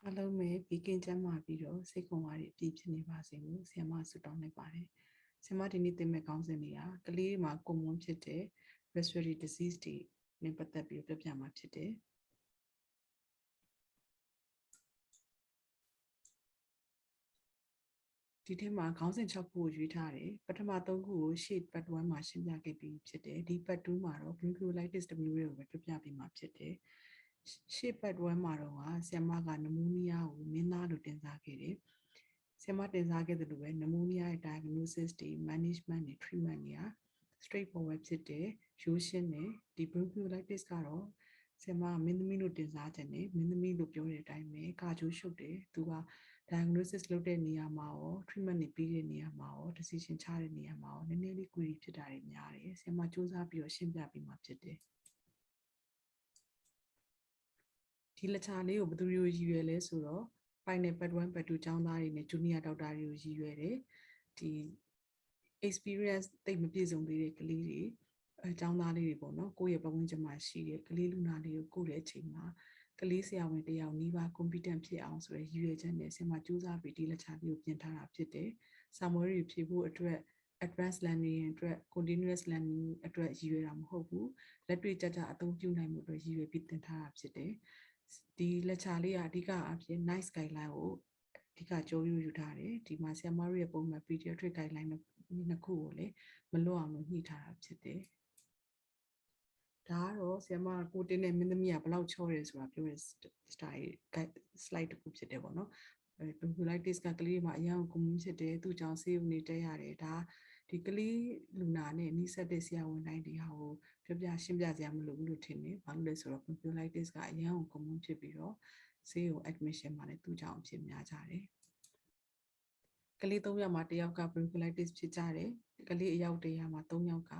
အားလုံးပဲဘေးကင်းကျန်းမာပြီးတော့စိတ်ခွန်အားတွေအပြည့်ဖြစ်နေပါစေလို့ဆရာမဆုတောင်းလိုက်ပါတယ်။ဆရာမဒီနေ့သင်မဲ့ခေါင်းစဉ်တွေကကလေးတွေမှာကွန်မွန်းဖြစ်တဲ့ respiratory disease တွေနဲ့ပတ်သက်ပြီးပြောပြမှာဖြစ်တယ်။ဒီထဲမှာခေါင်းစဉ်6ခုကိုရွေးထားတယ်။ပထမ3ခုကိုရှေ့ part 1မှာရှင်းပြခဲ့ပြီးဖြစ်တယ်။ဒီ part 2မှာတော့ bronchiolitis တစ်မျိုးတွေကိုပဲပြောပြပေးမှာဖြစ်တယ်။ရှေ့ part 1မှာတော့ဆရာမကနမိုးနီးယားကိုမင်းသားလို့တင်စားခဲ့တယ်။ဆရာမတင်စားခဲ့တဲ့လိုပဲနမိုးနီးယားရဲ့ diagnosis တွေ management တွေ treatment တွေက straightforward ဖြစ်တယ်ရိုးရှင်းတယ်ဒီ bronchiolitis ကတော့ဆရာမမင်းသမီးလို့တင်စားတယ်နဲ့မင်းသမီးလို့ပြောတဲ့အတိုင်းပဲကာချိုးရှုပ်တယ်သူက diagnosis လုပ်တဲ့နေရာမှာရော treatment တွေပေးတဲ့နေရာမှာရော decision ချတဲ့နေရာမှာရောနည်းနည်းလေး query ဖြစ်တာတွေများတယ်ဆရာမစူးစမ်းပြီးတော့ရှင်းပြပေးမှာဖြစ်တယ်ဒီလက်ချာလေးကိုဘယ်သူတွေကိုရည်ရွယ်လဲဆိုတော့ final part 1 part 2ကျောင်းသားတွေနဲ့ junior doctor တွေကိုရည်ရွယ်တယ်ဒီ experience တိတ်မပြည့်စုံသေးတဲ့ကလေးတွေကျောင်းသားလေးတွေပေါ့နော်ကိုယ့်ရဲ့ပတ်ဝန်းကျင်မှာရှိတဲ့ကလေးလူနာလေးကိုကိုယ့်ရဲ့အချိန်မှာကလေးဆရာဝန်တယောက်နှီးပါ competent ဖြစ်အောင်ဆိုရယ်ရည်ရွယ်ချက်နဲ့ဆရာမစူးစမ်းပြီးဒီလက်ချာလေးကိုပြင်ထားတာဖြစ်တယ်စာမွေးတွေဖြည့်ဖို့အတွက် advanced learning အတွက် continuous learning အတွက်ရည်ရွယ်တာမဟုတ်ဘူးလက်တွေ့ကြကြအသုံးပြုနိုင်မှုအတွက်ရည်ရွယ်ပြီးသင်ထားတာဖြစ်တယ်ဒီလက်ချာလေးကအဓိကအဖြစ် nice guideline ကိုအဓိကကြိုးယူထားတယ်ဒီမှာဆရာမတို့ရဲ့ပုံမှန် pediatric guideline နှစ်ခုကိုလည်းမလွတ်အောင်လို့ညှိထားတာဖြစ်တယ်ဒါကတော့ဆရာမကိုတင်းနဲ့မင်းသမီးကဘလောက်ချောတယ်ဆိုတာပြောတဲ့ style slide တစ်ခုဖြစ်တယ်ပေါ့နော်bronchiolitis ကကလေးမှာအရင်ကကွန်မွန်းဖြစ်တယ်သူ့ကြောင့်ဆေးရုံနေတက်ရတယ်ဒါဒီကလေးလူနာနဲ့နှိစက်တဲ့ဆရာဝန်တိုင်းဒီဟာကိုပြောပြရှင်းပြစရာမလိုဘူးလို့ထင်တယ်ဘာလို့လဲဆိုတော့ bronchiolitis ကအရင်ကကွန်မွန်းဖြစ်ပြီးတော့ဆေးရုံ admission မှာလည်းသူ့ကြောင့်အဖြစ်များကြတယ်ကလေး3ယောက်မှာ1ယောက်က bronchiolitis ဖြစ်ကြတယ်ကလေးအယောက်100မှာ3ယောက်က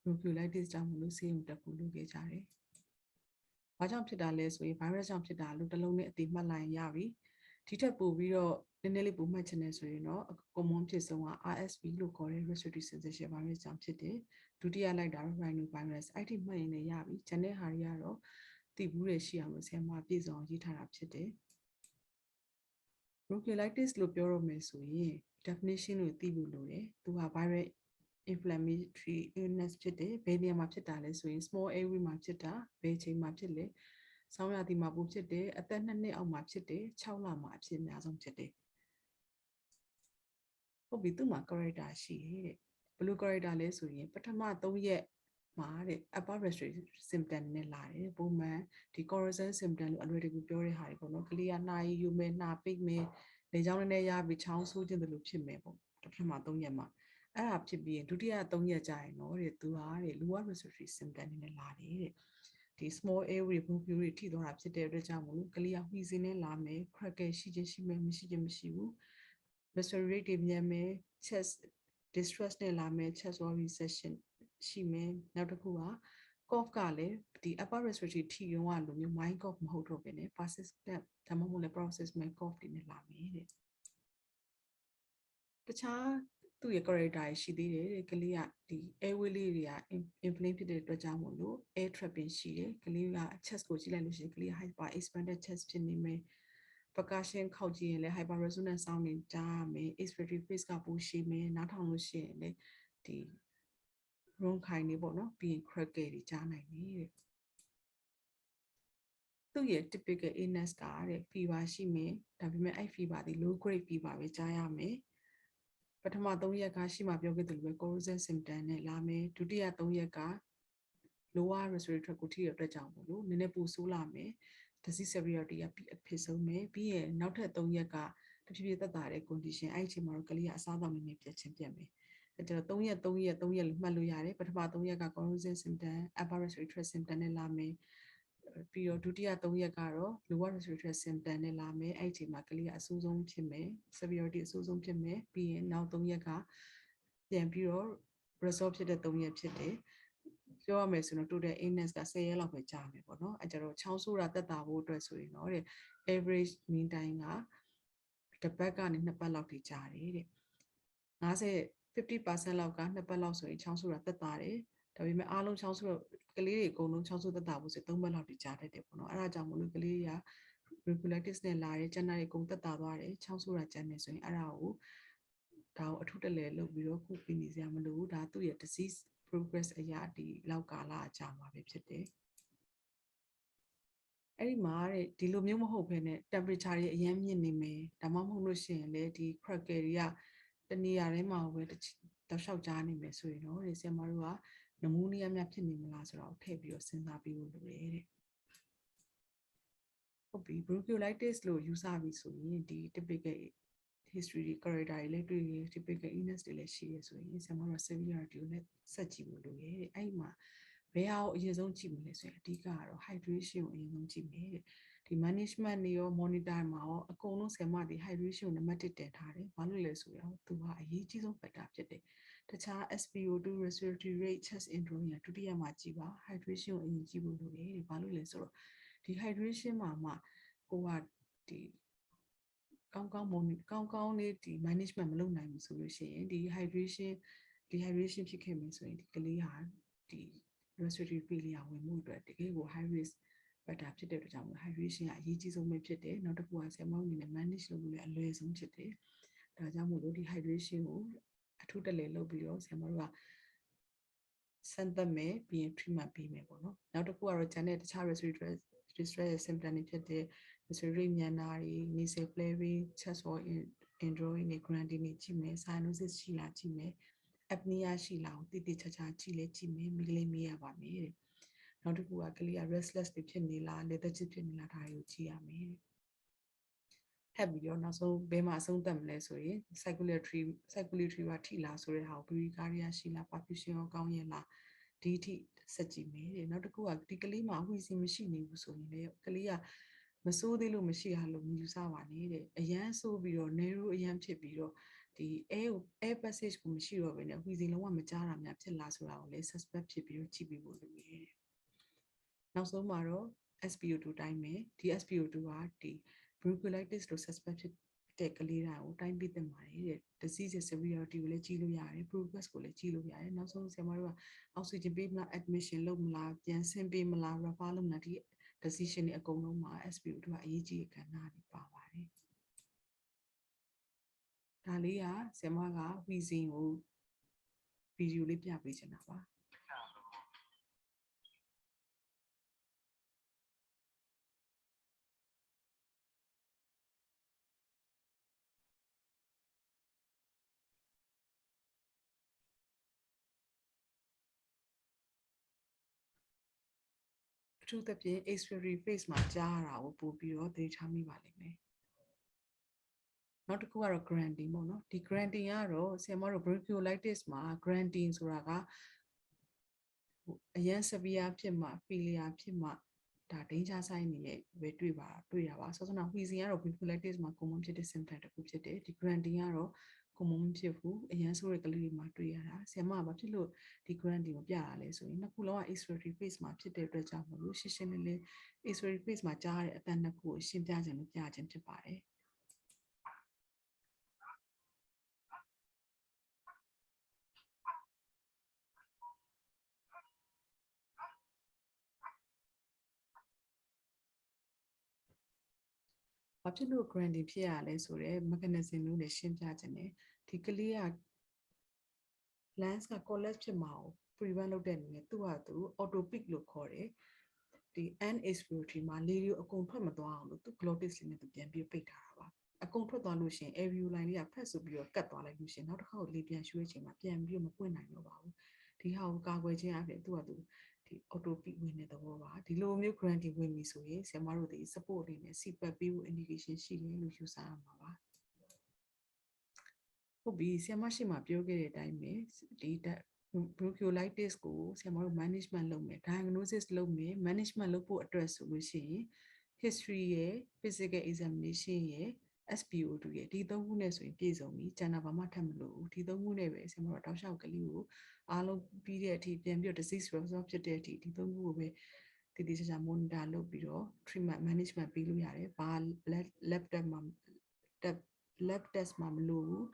bronchiolitis ကြောင့်မလို့ဆေးရုံတက်ဖို့လုပ်ခဲ့ကြတယ်။ဘာကြောင့်ဖြစ်တာလဲဆိုရင် virus ကြောင့်ဖြစ်တာလို့တစ်လုံးနဲ့အတိမှတ်လိုက်ရပြီ။ဒီထက်ပိုပြီးတော့နည်းနည်းလေးပိုမှတ်ချင်တယ်ဆိုရင်တော့ common ဖြစ်ဆုံးက RSV လို့ခေါ်တဲ့ respiratory syncytial virus ကြောင့်ဖြစ်တယ်။ဒုတိယလိုက်တာတော့ rhinovirus အဲ့ဒီမှတ်ရင်လည်းရပြီ။ကျန်တဲ့ဟာတွေကတော့သိဘူးရရှိအောင်လို့ဆရာမပြည့်စုံအောင်ရေးထားတာဖြစ်တယ်။ bronchiolitis လို့ပြောရမယ်ဆိုရင် definition ကိုသိဖို့လိုတယ်။သူက viral inflammatory illness ဖြစ်တယ်ဘယ်နေရာမှာဖြစ်တာလဲဆိုရင် small airway မှာဖြစ်တာဘယ်ချိန်မှာဖြစ်လဲဆောင်းရာသီမှာပိုဖြစ်တယ်အသက်2နှစ်အောက်မှာဖြစ်တယ်6လမှာအဖြစ်အများဆုံးဖြစ်တယ်ဟုတ်ပြီသူ့မှာ character ရှိတယ်တဲ့ဘယ်လို character လဲဆိုရင်ပထမ3ရက်မှာတဲ့ upper respiratory symptom နဲ့လာတယ်ပုံမှန်ဒီ corrosion symptom လို့အလွယ်တကူပြောတဲ့ဟာတွေပေါ့နော်ကလေးကနှာရည်ယူမယ်နှာပိတ်မယ်လေကြောင်းနည်းနည်းရပြီးချောင်းဆိုးခြင်းတို့လိုဖြစ်မယ်ပေါ့ပထမ3ရက်မှာအဲ့ဒါဖြစ်ပြီးဒုတိယ3ရက်ကြာရင်တော့တဲ့သူဟာတဲ့ lower respiratory symptom နဲ့လာတယ်တဲ့ဒီ small airway bronchiole တွေထိသွားတာဖြစ်တဲ့အတွက်ကြောင့်မို့ကလေးကဝှီစင်းနဲ့လာမယ် crackle ရှိခြင်းရှိမယ်မရှိခြင်းမရှိဘူး respiratory rate တွေမြန်မယ် chest distress နဲ့လာမယ် chest wall recession ရှိမယ်နောက်တစ်ခုက cough ကလည်းဒီ upper respiratory ထိရုံကလိုမျိုး mild cough မဟုတ်တော့ဘဲနဲ့ persistent ဒါမှမဟုတ်လည်း paroxysmal cough တွေနဲ့လာမယ်တဲ့တခြားသူ့ရဲ့ character ရှိသေးတယ်တဲ့ကလေးကဒီ airway လေးတွေက inflame ဖြစ်တဲ့အတွက်ကြောင့်မို့လို့ air trapping ရှိတယ်ကလေးက chest ကိုကြည့်လိုက်လို့ရှိရင်ကလေး hyper expanded chest ဖြစ်နေမယ် percussion ခောက်ကြည့်ရင်လည်း hyper resonant sound တွေကြားရမယ် expiratory phase ကပိုရှည်မယ်နားထောင်လို့ရှိရင်လည်းဒီ bronchi တွေပေါ့နော်ပြီးရင် crackle တွေကြားနိုင်တယ်တဲ့သူ့ရဲ့ typical illness ကတဲ့ fever ရှိမယ်ဒါပေမဲ့အဲ့ fever ဒီ low grade fever ပဲကြားရမယ်ပထမ3ရက်ကရှိမှပြောခဲ့သလိုပဲ corrosion symptom နဲ့လာမယ်ဒုတိယ3ရက်က lower respiratory tract ကိုထိရတဲ့အတွက်ကြောင့်မို့လို့နည်းနည်းပိုဆိုးလာမယ် disease severity ကဖြစ်ဆုံးမယ်ပြီးရင်နောက်ထပ်3ရက်ကတဖြည်းဖြည်းသက်သာတဲ့ condition အဲ့ဒီအချိန်မှာတော့ကလေးကအစားအသောက်နည်းနည်းပြတ်ချင်းပြတ်မယ်အဲ့တော့3ရက်လို့မှတ်လို့ရတယ်ပထမ3ရက်က corrosion symptom upper respiratory tract symptom နဲ့လာမယ်ပြီးတော့ဒုတိယ3ရက်ကတော့ lower respiratory symptom နဲ့လာမယ်အဲ့ဒီအချိန်မှာကလေးကအဆိုးဆုံးဖြစ်မယ် severity အဆိုးဆုံးဖြစ်မယ်ပြီးရင်နောက်3ရက်ကပြန်ပြီးတော့ resolve ဖြစ်တဲ့3ရက်ဖြစ်တယ်ပြောရမယ်ဆိုတော့ total illness က10ရက်လောက်ပဲကြာမယ်ပေါ့နော်အဲကြတော့ချောင်းဆိုးတာတက်တာဖို့အတွက်ဆိုရင်တော့တဲ့ average mean time ကတစ်ပတ်ကနေ2ပတ်လောက်ထိကြာတယ်တဲ့50% လောက်က2ပတ်လောက်ဆိုရင်ချောင်းဆိုးတာတက်တာတယ်ဒါပေမဲ့အားလုံးချောင်းဆိုးကလေးတွေအကုန်လုံးချောင်းဆိုးတက်တာဖို့ဆို3ပတ်လောက်ထိကြာတတ်တယ်ပေါ့နော်အဲဒါကြောင့်မလို့ကလေးတွေက bronchiolitis နဲ့လာတဲ့ကျန်းမာရေးကုန်သက်သာသွားတယ်ချောင်းဆိုးတာကျန်နေဆိုရင်အဲ့ဒါကိုအထုတလဲလုပ်ပြီးတော့ခုပြီးနေစရာမလိုဘူးဒါသူ့ရဲ့ disease progress အရာဒီလောက်ကာလအကြာမှာပဲဖြစ်တယ်အဲ့ဒီမှာတဲ့ဒီလိုမျိုးမဟုတ်ဘဲနဲ့ temperature တွေအရင်မြင့်နေမယ်ဒါမှမဟုတ်လို့ရှိရင်လေဒီ crackle တွေကတနေရာထဲမှာပဲတောက်လျှောက်ကြားနေမယ်ဆိုရင်တော့ဒီဆရာမတို့ကနမိုးနီးယားများဖြစ်နေမလားဆိုတော့ထည့်ပြီးတော့စဉ်းစားပြီးလို့လိုတယ်တဲ့ဟုတ်ပြီ bronchiolitis လို့ယူဆပြီးဆိုရင်ဒီ typical history တွေ character တွေလည်းတွေ့ရ typical illness တွေလည်းရှိရဆိုရင်ဆရာမတို့ severity ကိုလည်းဆက်ကြည့်ဖို့လိုရဲ့အဲ့ဒီမှာဘယ်ဟာကိုအရင်ဆုံးကြည့်မလဲဆိုရင်အဓိကကတော့ hydration ကိုအရင်ဆုံးကြည့်မယ်တဲ့ဒီ management တွေရော monitor မှာရောအကုန်လုံးဆရာမဒီ hydration ကိုနံပါတ်1တင်ထားတယ်ဘာလို့လဲဆိုတော့သူကအရေးကြီးဆုံး factor ဖြစ်တယ်တခြား SpO2 respiratory rate chest injury ဒုတိယမှာကြည့်ပါ hydration ကိုအရင်ကြည့်ဖို့လိုတယ်ဘာလို့လဲဆိုတော့ဒီ hydration မှာမှကိုကဒီကောင်းကောင်းလေးဒီ management မလုပ်နိုင်ဘူးဆိုလို့ရှိရင်ဒီ dehydration ဖြစ်ခဲ့မယ်ဆိုရင်ဒီကလေးဟာဒီ respiratory failure ဝင်မှုအတွက်တကယ်ကို high risk factor ဖြစ်တဲ့အတွက်ကြောင့် hydration ကအရေးကြီးဆုံးပဲဖြစ်တယ်နောက်တစ်ခုကဆရာမအနေနဲ့ manage လုပ်လို့လည်းအလွယ်ဆုံးဖြစ်တယ်ဒါကြောင့်မို့လို့ဒီ hydration ကိုအထူးတလဲလုပ်ပြီးတော့ဆရာမတို့ကစမ်းသပ်မယ်ပြီးရင် treatment ပေးမယ်ပေါ့နော်နောက်တစ်ခုကတော့ကျန်တဲ့တခြား respiratory distress symptom တွေဖြစ်တဲ့ respiratory မြန်တာတွေ nasal flaring chest wall injury နဲ့ grinding တွေကြည့်မယ် cyanosis ရှိလားကြည့်မယ် apnea ရှိလားကိုတိတိကျကျကြည့်လဲကြည့်မယ်မိကလေးမေးရပါမယ်တဲ့နောက်တစ်ခုကကလေးက restless တွေဖြစ်နေလား lethargic ဖြစ်နေလားဒါတွေကိုကြည့်ရမယ်တဲ့ထပ်ပြီးတော့နောက်ဆုံးဘယ်မှာအဆုံးသတ်မလဲဆိုရင် circulatory ပါထိလားဆိုတဲ့ဟာကို bradycardia ရှိလား perfusion ရောကောင်းရဲ့လားဒီထိဆက်ကြည့်မယ်တဲ့နောက်တစ်ခုကဒီကလေးမှာဝှီစီမရှိနေဘူးဆိုရင်လေကလေးကမစိုးသေးလို့မရှိတာလို့ယူဆပါနဲ့တဲ့အရန်ဆိုးပြီးတော့ narrow အရန်ဖြစ်ပြီးတော့ဒီ air passage ကိုမရှိတော့ဘဲနဲ့ဝှီစီလုံးဝမကြားတာများဖြစ်လားဆိုတာကိုလည်း suspect ဖြစ်ပြီးတော့ကြည့်ပြီးဖို့လိုတယ်နောက်ဆုံးမှာတော့ SpO2 တိုင်းမယ်ဒီ SpO2 ကဒီ bronchiolitis လို့ suspect ဖြစ်တဲ့ကလေးတိုင်းကိုတိုင်းပြီးသင့်ပါတယ်တဲ့ disease severity ကိုလည်းကြည့်လို့ရတယ် progress ကိုလည်းကြည့်လို့ရတယ်နောက်ဆုံးဆရာမတို့က oxygen ပေးမလား admission လုပ်မလားပြန်ဆင်းပေးမလား refer လုပ်မလားဒီ decision တွေအကုန်လုံးမှာ SpO2 ကအရေးကြီးတဲ့ကဏ္ဍတွေပါပါတယ်ဒါလေးကဆရာမက wheezing ကိုဗီဒီယိုလေးပြပေးချင်တာပါအထူးသဖြင့် expiratory phase မှာကြားရတာကိုပို့ပြီးတော့သတိထားမိပါလိမ့်မယ်နောက်တစ်ခုကတော့ grunting ပေါ့နော်ဒီ grunting ကတော့ဆရာမတို့ bronchiolitis မှာ grunting ဆိုတာကအရန် severe ဖြစ်မှ failure ဖြစ်မှဒါ danger sign တွေရဲ့ပဲတွေ့တာပါဆိုတော့ wheezing ကတော့ bronchiolitis မှာ common ဖြစ်တဲ့ symptom တစ်ခုဖြစ်တယ်ဒီ grunting ကတော့ common မဖြစ်ဘူးအရန်ဆိုးတဲ့ကလေးတွေမှာတွေ့ရတာဆရာမကဘာဖြစ်လို့ဒီ grunting ကိုပြတာလဲဆိုရင်နှစ်ခုလုံးက expiratory phase မှာဖြစ်တဲ့အတွက်ကြောင့်မလို့ရှင်းရှင်းလင်းလင်း expiratory phase မှာကြားရတဲ့အတန်နှစ်ခုကိုရှင်းပြခြင်းလို့ပြခြင်းဖြစ်ပါတယ်ဘာဖြစ်လို့ grunting ဖြစ်ရလဲဆိုတော့ mechanism လို့လည်းရှင်းပြခြင်းတယ်ဒီကလေးက lungs က collapse ဖြစ်မှာကို prevent လုပ်တဲ့အနေနဲ့သူ့ဟာသူ auto peak လို့ခေါ်တယ်ဒီ end expiratory မှာလေတွေအကုန်ထွက်မသွားအောင်လို့သူ glottis လေးနဲ့သူပြန်ပြီးပိတ်ထားတာပါအကုန်ထွက်သွားလို့ရှိရင် alveoli လေးကဖက်ဆိုပြီးတော့ကတ်သွားလိုက်လို့ရှိရင်နောက်တစ်ခါလေပြန်ရွှေ့ချိန်မှာပြန်ပြီးတော့မပွင့်နိုင်တော့ပါဘူးဒီဟာကိုကာကွယ်ခြင်းအပြင်သူ့ဟာသူဒီ auto peak ဝင်တဲ့သဘောပါဒီလိုမျိုး grunting ဝင်ပြီဆိုရင်ဆရာမတို့ဒီ support အနေနဲ့ CPAP ပေးဖို့ indication ရှိတယ်လို့ယူဆရမှာပါဟုတ်ပြီဆရာမရှိမှပြောခဲ့တဲ့အတိုင်းပဲဒီ bronchiolitis ကိုဆရာမတို့ management လုပ်မယ် diagnosis လုပ်မယ် management လုပ်ဖို့အတွက်ဆိုလို့ရှိရင် history ရယ် physical examination ရယ် SpO2 ရယ်ဒီသုံးခုနဲ့ဆိုရင်ပြည့်စုံပြီကျန်တာဘာမှထပ်မလို့ဘူးဒီသုံးခုနဲ့ပဲဆရာမတို့တောက်လျှောက်ကလေးကိုအားလုံးပြီးတဲ့အထိပြန်ပြီးတော့ disease resolve ဖြစ်တဲ့အထိဒီသုံးခုကိုပဲတည်တည်ချာချာ monitor လုပ်ပြီးတော့ treatment management ပေးလို့ရတယ်ဘာ lab test မှာမလို့ဘူး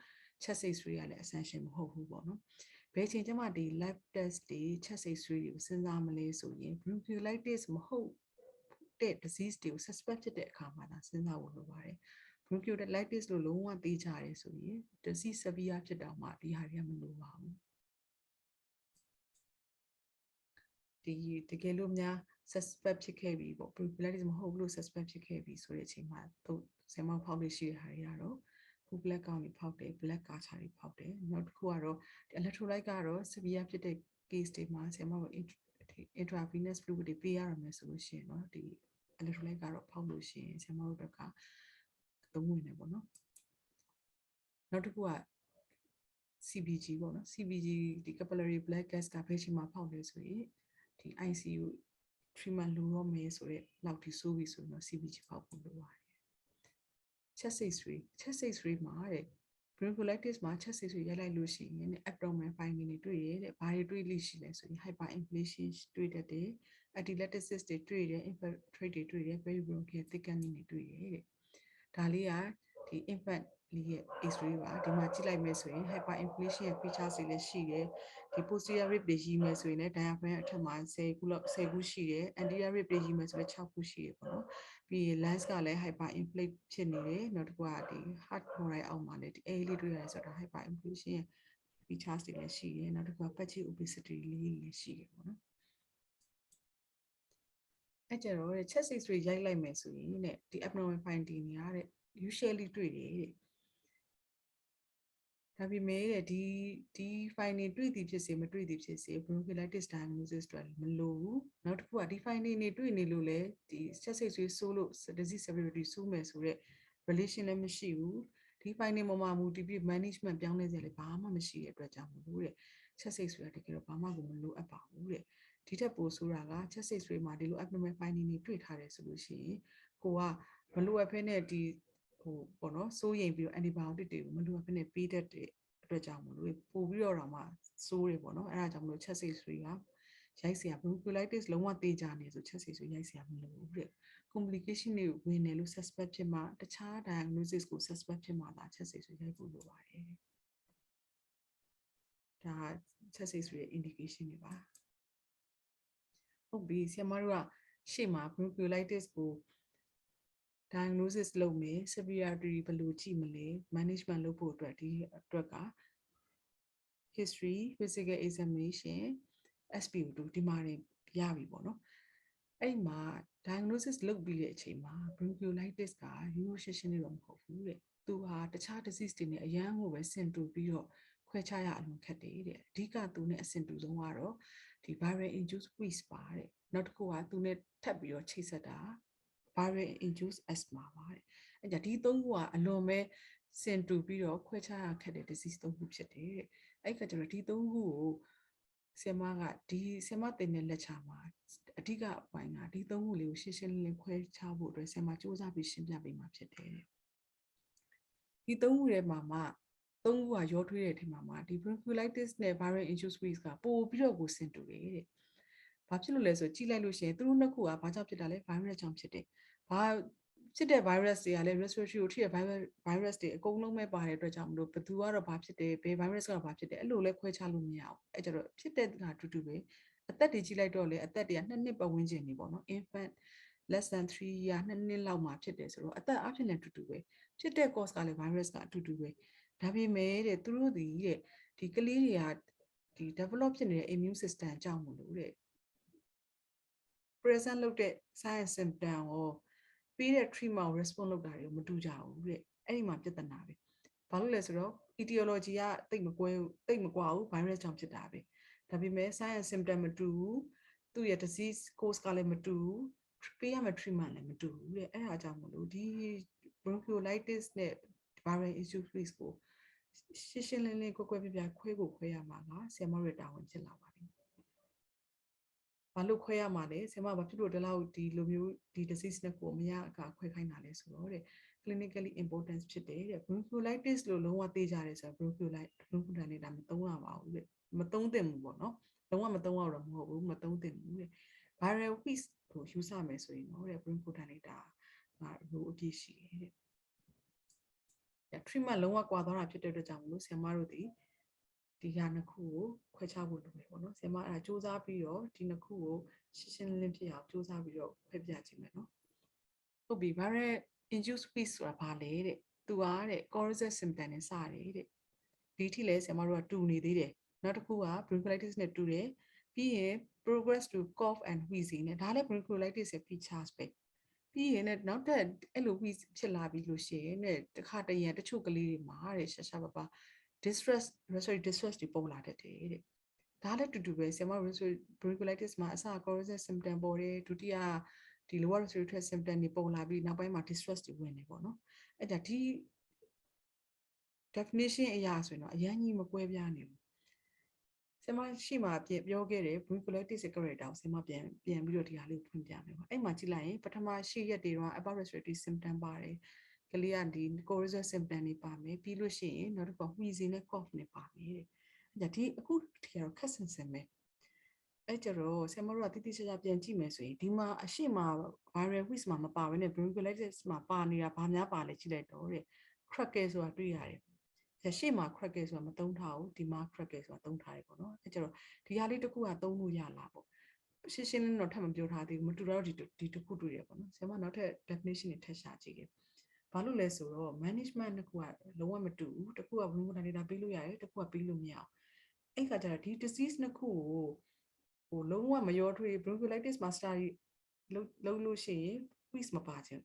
chest x-ray ကလည်း essential မဟုတ်ဘူးပေါ့နော်ဘယ်ချိန်ကျမှဒီ lab test တွေ chest x-ray တွေကိုစဉ်းစားမလဲဆိုရင် bronchiolitis မဟုတ် တဲ့ disease တွေကို suspect ဖြစ်တဲ့အခါမှာသာစဉ်းစားဖို့လိုပါတယ် bronchiolitis လို့လုံးဝသိကြရဲဆိုရင် disease severe ဖြစ်တော့မှဒီဟာတွေကမလိုပါဘူးဒီတကယ်လို့များ suspect ဖြစ်ခဲ့ပြီပေါ့ bronchiolitis မဟုတ်ဘူးလို့ suspect ဖြစ်ခဲ့ပြီဆိုတဲ့အချိန်မှာတော့ဆင်မောက်ဖောက်လို့ရှိတဲ့ဟာတွေကတော့ black ကောင်းတွေဖောက်တယ် black ကာချာတွေဖောက်တယ်နောက်တစ်ခုကတော့ electrolyte ကတော့ severe ဖြစ်တဲ့ case တွေမှာဆင်မောက် intravenous fluid တွေပေးရရမယ်ဆိုလို့ရှိရင်เนาะဒီ electrolyte ကတော့ဖောက်လို့ရှိရင်ဆင်မောက်ဘက်ကသုံးဝင်တယ်ပေါ့နော်နောက်တစ်ခုက CBG ပေါ့နော် CBG ဒီ capillary blood gas ကဘယ်ချိန်မှာဖောက်လဲဆိုရင်ဒီ ICU treatment လိုတော့မယ်ဆိုတော့လောက်ထိဆိုးပြီဆိုရင်တော့ CBG ဖောက်ဖို့လိုပါတယ် chest x-ray မှာတဲ့ bronchiolitis မှာ chest x-ray ရိုက်လိုက်လို့ရှိရင် abdomen finding တွေတွေ့ရတဲ့ဘာတွေတွေ့လိရှိလဲဆိုရင် hyperinflation တွေ့တတ်တယ် atelectasis တွေတွေ့တယ် infiltrate တွေတွေ့တယ် peribronchial thickening တွေတွေ့တယ်တဲ့ဒါလေးကဒီ infant လေးရဲ့ x-ray ပါဒီမှာကြည့်လိုက်မယ်ဆိုရင် hyperinflation ရဲ့ features တွေလည်းရှိတယ်ဒီ posterior rib တွေကြီးမယ်ဆိုရင်လည်း diaphragm အထက်မှာ10ခုရှိတယ် anterior rib တွေကြီးမယ်ဆိုလည်း6ခုရှိတယ်ပေါ့နော်ပြီးရင် lungs ကလည်း hyperinflate ဖြစ်နေတယ်နောက်တစ်ခုကဒီ heart chloride အောက်မှာလည်းဒီ air လေးတွေ့ရတယ်ဆိုတော့ hyperinflation ရဲ့ features တွေလည်းရှိတယ်နောက်တစ်ခုက patchy opacity လေးလည်းရှိတယ်ပေါ့နော်အဲ့ကြတော့ chest x-ray ရိုက်လိုက်မယ်ဆိုရင်တဲ့ဒီ abnormal finding တွေရတဲ့ usually တွေ့တယ်တဲ့ဒါပေမဲ့ဒီ finding တွေ့သည်ဖြစ်စေမတွေ့သည်ဖြစ်စေ bronchiolitis diagnosis အတွက်မလိုဘူးနောက်တစ်ခုကဒီ finding တွေတွေ့နေလို့လဲဒီ chest x-ray ဆိုးလို့ disease severity ဆိုးမယ်ဆိုတော့ relation လည်းမရှိဘူးဒီ finding ပေါ်မှာမူတည်ပြီး management ပြောင်းလဲစရာလည်းဘာမှမရှိတဲ့အတွက်ကြောင့်မလို့တဲ့ chest x-ray ကတကယ်တော့ဘာမှကိုမလိုအပ်ပါဘူးတဲ့ဒီထက်ပိုဆိုတာက chest x-ray မှာဒီလို abnormal finding တွေတွေ့ထားတယ်ဆိုလို့ရှိရင်ကိုကမလိုအပ်ဖဲနဲ့ဒီပေါ့နော်စိုးရိမ်ပြီးတော့ antibiotic တွေကိုမလိုအပ်ဖဲနဲ့ပေးတတ်တဲ့အတွက်ကြောင့်မလို့ပို့ပြီးတော့မှစိုးရပေါ့နော်အဲ့ဒါကြောင့်မလို့ chest x-ray ကရိုက်စရာ bronchiolitis လုံးဝသေချာနေဆို chest x-ray ရိုက်စရာမလိုဘူးတဲ့ complication တွေဝင်တယ်လို့ suspect ဖြစ်မှတခြား diagnosis ကို suspect ဖြစ်မှသာ chest x-ray ရိုက်ဖို့လိုပါတယ်ဒါ chest x-ray ရဲ့ indication တွေပါဟုတ်ပြီဆရာမတို့ကရှေ့မှာ bronchiolitis ကို diagnosis လုပ်မယ် severity ဘယ်လိုကြည့်မလဲ management လုပ်ဖို့အတွက်ဒီအတွက်က history physical examination SpO2 ဒီမှာတွေရပြီပေါ့နော်အဲ့မှာ diagnosis လုပ်ပြီးတဲ့အချိန်မှာ bronchiolitis ကရိုးရှင်းရှင်းလေးတော့မဟုတ်ဘူးတဲ့သူဟာတခြား disease တွေနဲ့အရန်ကိုပဲဆင်တူပြီးတော့ခွဲခြားရအလွန်ခက်တယ်တဲ့အဓိကသူနဲ့အဆင်တူဆုံးကတော့ဒီ viral induced wheeze ပါတဲ့နောက်တစ်ခုကသူနဲ့ထပ်ပြီးတော့ချိတ်ဆက်တာ viral induced asthma ပါတဲ့အဲ့ဒါဒီသုံးခုကအလွန်ပဲဆင်တူပြီးတော့ခွဲခြားရခက်တဲ့ disease သုံးခုဖြစ်တယ်တဲ့အဲ့ကကျတော့ဒီသုံးခုကိုဆင်မကဒီဆင်မတင်တဲ့လက်ချာမှာအဓိကအပိုင်းကဒီသုံးခုလေးကိုရှင်းရှင်းလင်းလင်းခွဲခြားဖို့အတွက်ဆင်မစူးစမ်းပြီးရှင်းပြပေးမှာဖြစ်တယ်ဒီသုံးခုထဲမှာမှသုံးခုကရောထွေးတဲ့အထက်မှာဒီ bronchiolitis နဲ့ viral induced wheeze ကပို့ပြီးတော့ကိုဆင်တူတယ်တဲ့ဘာဖြစ်လို့လဲဆိုကြည့်လိုက်လို့ရှိရင်သူတို့နှစ်ခုကဘာကြောင့်ဖြစ်တာလဲ virus ကြောင့်ဖြစ်တယ်ဘာဖြစ်တဲ့ virus တွေကလည်း respiratory ကိုထိတဲ့ virus တွေအကုန်လုံးပဲပါတဲ့အတွက်ကြောင့်မလို့ဘယ်သူကတော့ဘာဖြစ်တယ်ဘယ် virus ကတော့ဘာဖြစ်တယ်အဲ့လိုလဲခွဲခြားလို့မရအောင်အဲ့ကြတော့ဖြစ်တဲ့ဟာတူတူပဲအသက်တွေကြီးလိုက်တော့လေအသက်တွေက2နှစ်ပတ်ဝန်းကျင်နေပေါ့နော် infant less than 3 year 2နှစ်လောက်မှာဖြစ်တယ်ဆိုတော့အသက်အဖြစ်လည်းတူတူပဲဖြစ်တဲ့ cause ကလည်း virus ကအတူတူပဲဒါပေမဲ့တဲ့သူတို့ဒီကလေးတွေကဒီ develop ဖြစ်နေတဲ့ immune system အကြောင်းမလို့တဲ့ present လုပ်တဲ့ sign and symptom ကိုပြီးတဲ့ treatment response လုပ်တာတွေမတူကြဘူးတဲ့အဲ့ဒီမှာပြဿနာပဲဘာလို့လဲဆိုတော့ etiology ကတိတ်မကွာဘူး virus ကြောင့်ဖြစ်တာပဲဒါပေမဲ့ sign and symptom မတူဘူးသူ့ရဲ့ disease course ကလည်းမတူဘူးပေးရမယ့် treatment လည်းမတူဘူးတဲ့အဲ့ဒါကြောင့်မလို့ဒီ bronchiolitis နဲ့ viral induced wheeze ကိုရှင်းရှင်းလင်းလင်းကွဲကွဲပြားပြားခွဲရမှာကဆရာမတို့တာဝန်ဖြစ်လာပါပြီဘာလို့ခွဲရမှာလဲဆရာမဘာဖြစ်လို့ဒီလောက်ဒီလိုမျိုးဒီ disease နဲ့ကိုမရအကခွဲခိုင်းတာလဲဆိုတော့တဲ့ clinically importance ဖြစ်တယ်တဲ့ bronchiolitis လို့လုံးဝသိကြတယ်ဆိုတော့ bronchiolitis နေတာမသုံးရပါဘူးတဲ့မသုံးသင့်ဘူးပေါ့နော်လုံးဝမသုံးရတော့မဟုတ်ဘူးမသုံးသင့်ဘူးတဲ့ viral wheeze ကိုယူဆမယ်ဆိုရင်တော့တဲ့ bronchiolitis ကလိုအပြည့်ရှိတယ်တဲ့ treatment လုံးဝကွာသွားတာဖြစ်တဲ့အတွက်ကြောင့်မလို့ဆရာမတို့ဒီဟာနှစ်ခုကိုခွဲခြားဖို့လိုတယ်ပေါ့နော်ဆရာမအဲ့ဒါစူးစမ်းပြီးတော့ဒီနှစ်ခုကို ရှင်းရှင်းလင်းလင်းဖြစ်အောင်စူးစမ်းပြီးတော့ဖက်ပြချင်မယ်နော်ဟုတ်ပြီ viral induced peace ဆိုတာဘာလဲတဲ့သူကတဲ့ corrosive symptom နဲ့စတယ်တဲ့ဒီထိလဲဆရာမတို့ကတူနေသေးတယ်နောက်တစ်ခုက bronchiolitis နဲ့တူတယ်ပြီးရင် progress to cough and wheezing နဲ့ဒါလည်း bronchiolitis ရဲ့ features ပဲပြီးရင်လည်းနောက်တက်အဲ့လို wheeze ဖြစ်လာပြီးလို့ရှိရင်တဲ့တခါတရံတချို့ကလေးတွေမှာတဲ့ရှာရှာပါပါ distress respiratory distress တွေပုံလာတတ်တယ်တဲ့ဒါလည်းတူတူပဲဆရာမ bronchiolitis မှာအစ corrosive symptom ပေါ်တယ်ဒုတိယဒီ lower respiratory tract symptom တွေပုံလာပြီးနောက်ပိုင်းမှာ distress တွေဝင်နေပေါ့နော်အဲ့ဒါဒီ definition အရာဆိုရင်တော့အရင်ကြီးမကွဲပြားနေဘူးဆရာမရှိမှပြောခဲ့တယ် bronchiolitis character ကိုဆရာမပြန်ပြီးတော့ဒီဟာလေးကိုဖွင့်ပြမယ်ပေါ့အဲ့မှာကြည့်လိုက်ရင်ပထမရှိရက်တွေတော့ upper respiratory symptom ပါတယ်ကလေးကဒီ corrosive symptom တွေပါမယ်ပြီးလို့ရှိရင်နောက်တစ်ခါ wheezing နဲ့ cough နဲ့ပါမယ်တဲ့အဲ့ဒါဒီအခုဒီကတော့ခက်ဆင်ဆင်ပဲအဲ့ကြတော့ဆရာမတို့ကတိတိကျကျပြန်ကြည့်မယ်ဆိုရင်ဒီမှာအရှိမ viral wheeze မှာမပါဘဲနဲ့ bronchiolitis မှာပါနေတာဘာများပါလဲကြည့်လိုက်တော့တဲ့ crackle ဆိုတာတွေ့ရတယ်ရှေ့မှာ crackle ဆိုတာမသုံးထားဘူးဒီမှာ crackle ဆိုတာသုံးထားတယ်ပေါ့နော်အဲ့ကြတော့ဒီဟာလေးတစ်ခုကသုံးလို့ရလားပေါ့ရှင်းရှင်းလင်းတော့ထပ်မပြောထားသေးဘူးမတူတော့ဒီတစ်ခုတွေ့ရပေါ့နော်ဆရာမနောက်ထပ် definition တွေထပ်ရှာကြည့်ခဲ့ဘာလို့လဲဆိုတော့ management တစ်ခုကလုံးဝမတူဘူးတစ်ခုက bronchodilator ပေးလို့ရတယ်တစ်ခုကပေးလို့မရအောင်အဲ့ခါကျတော့ဒီ disease နှစ်ခုကိုဟိုလုံးဝမရောထွေး bronchiolitis မှာ study လုံးလို့ရှိရင် wheeze မပါချင်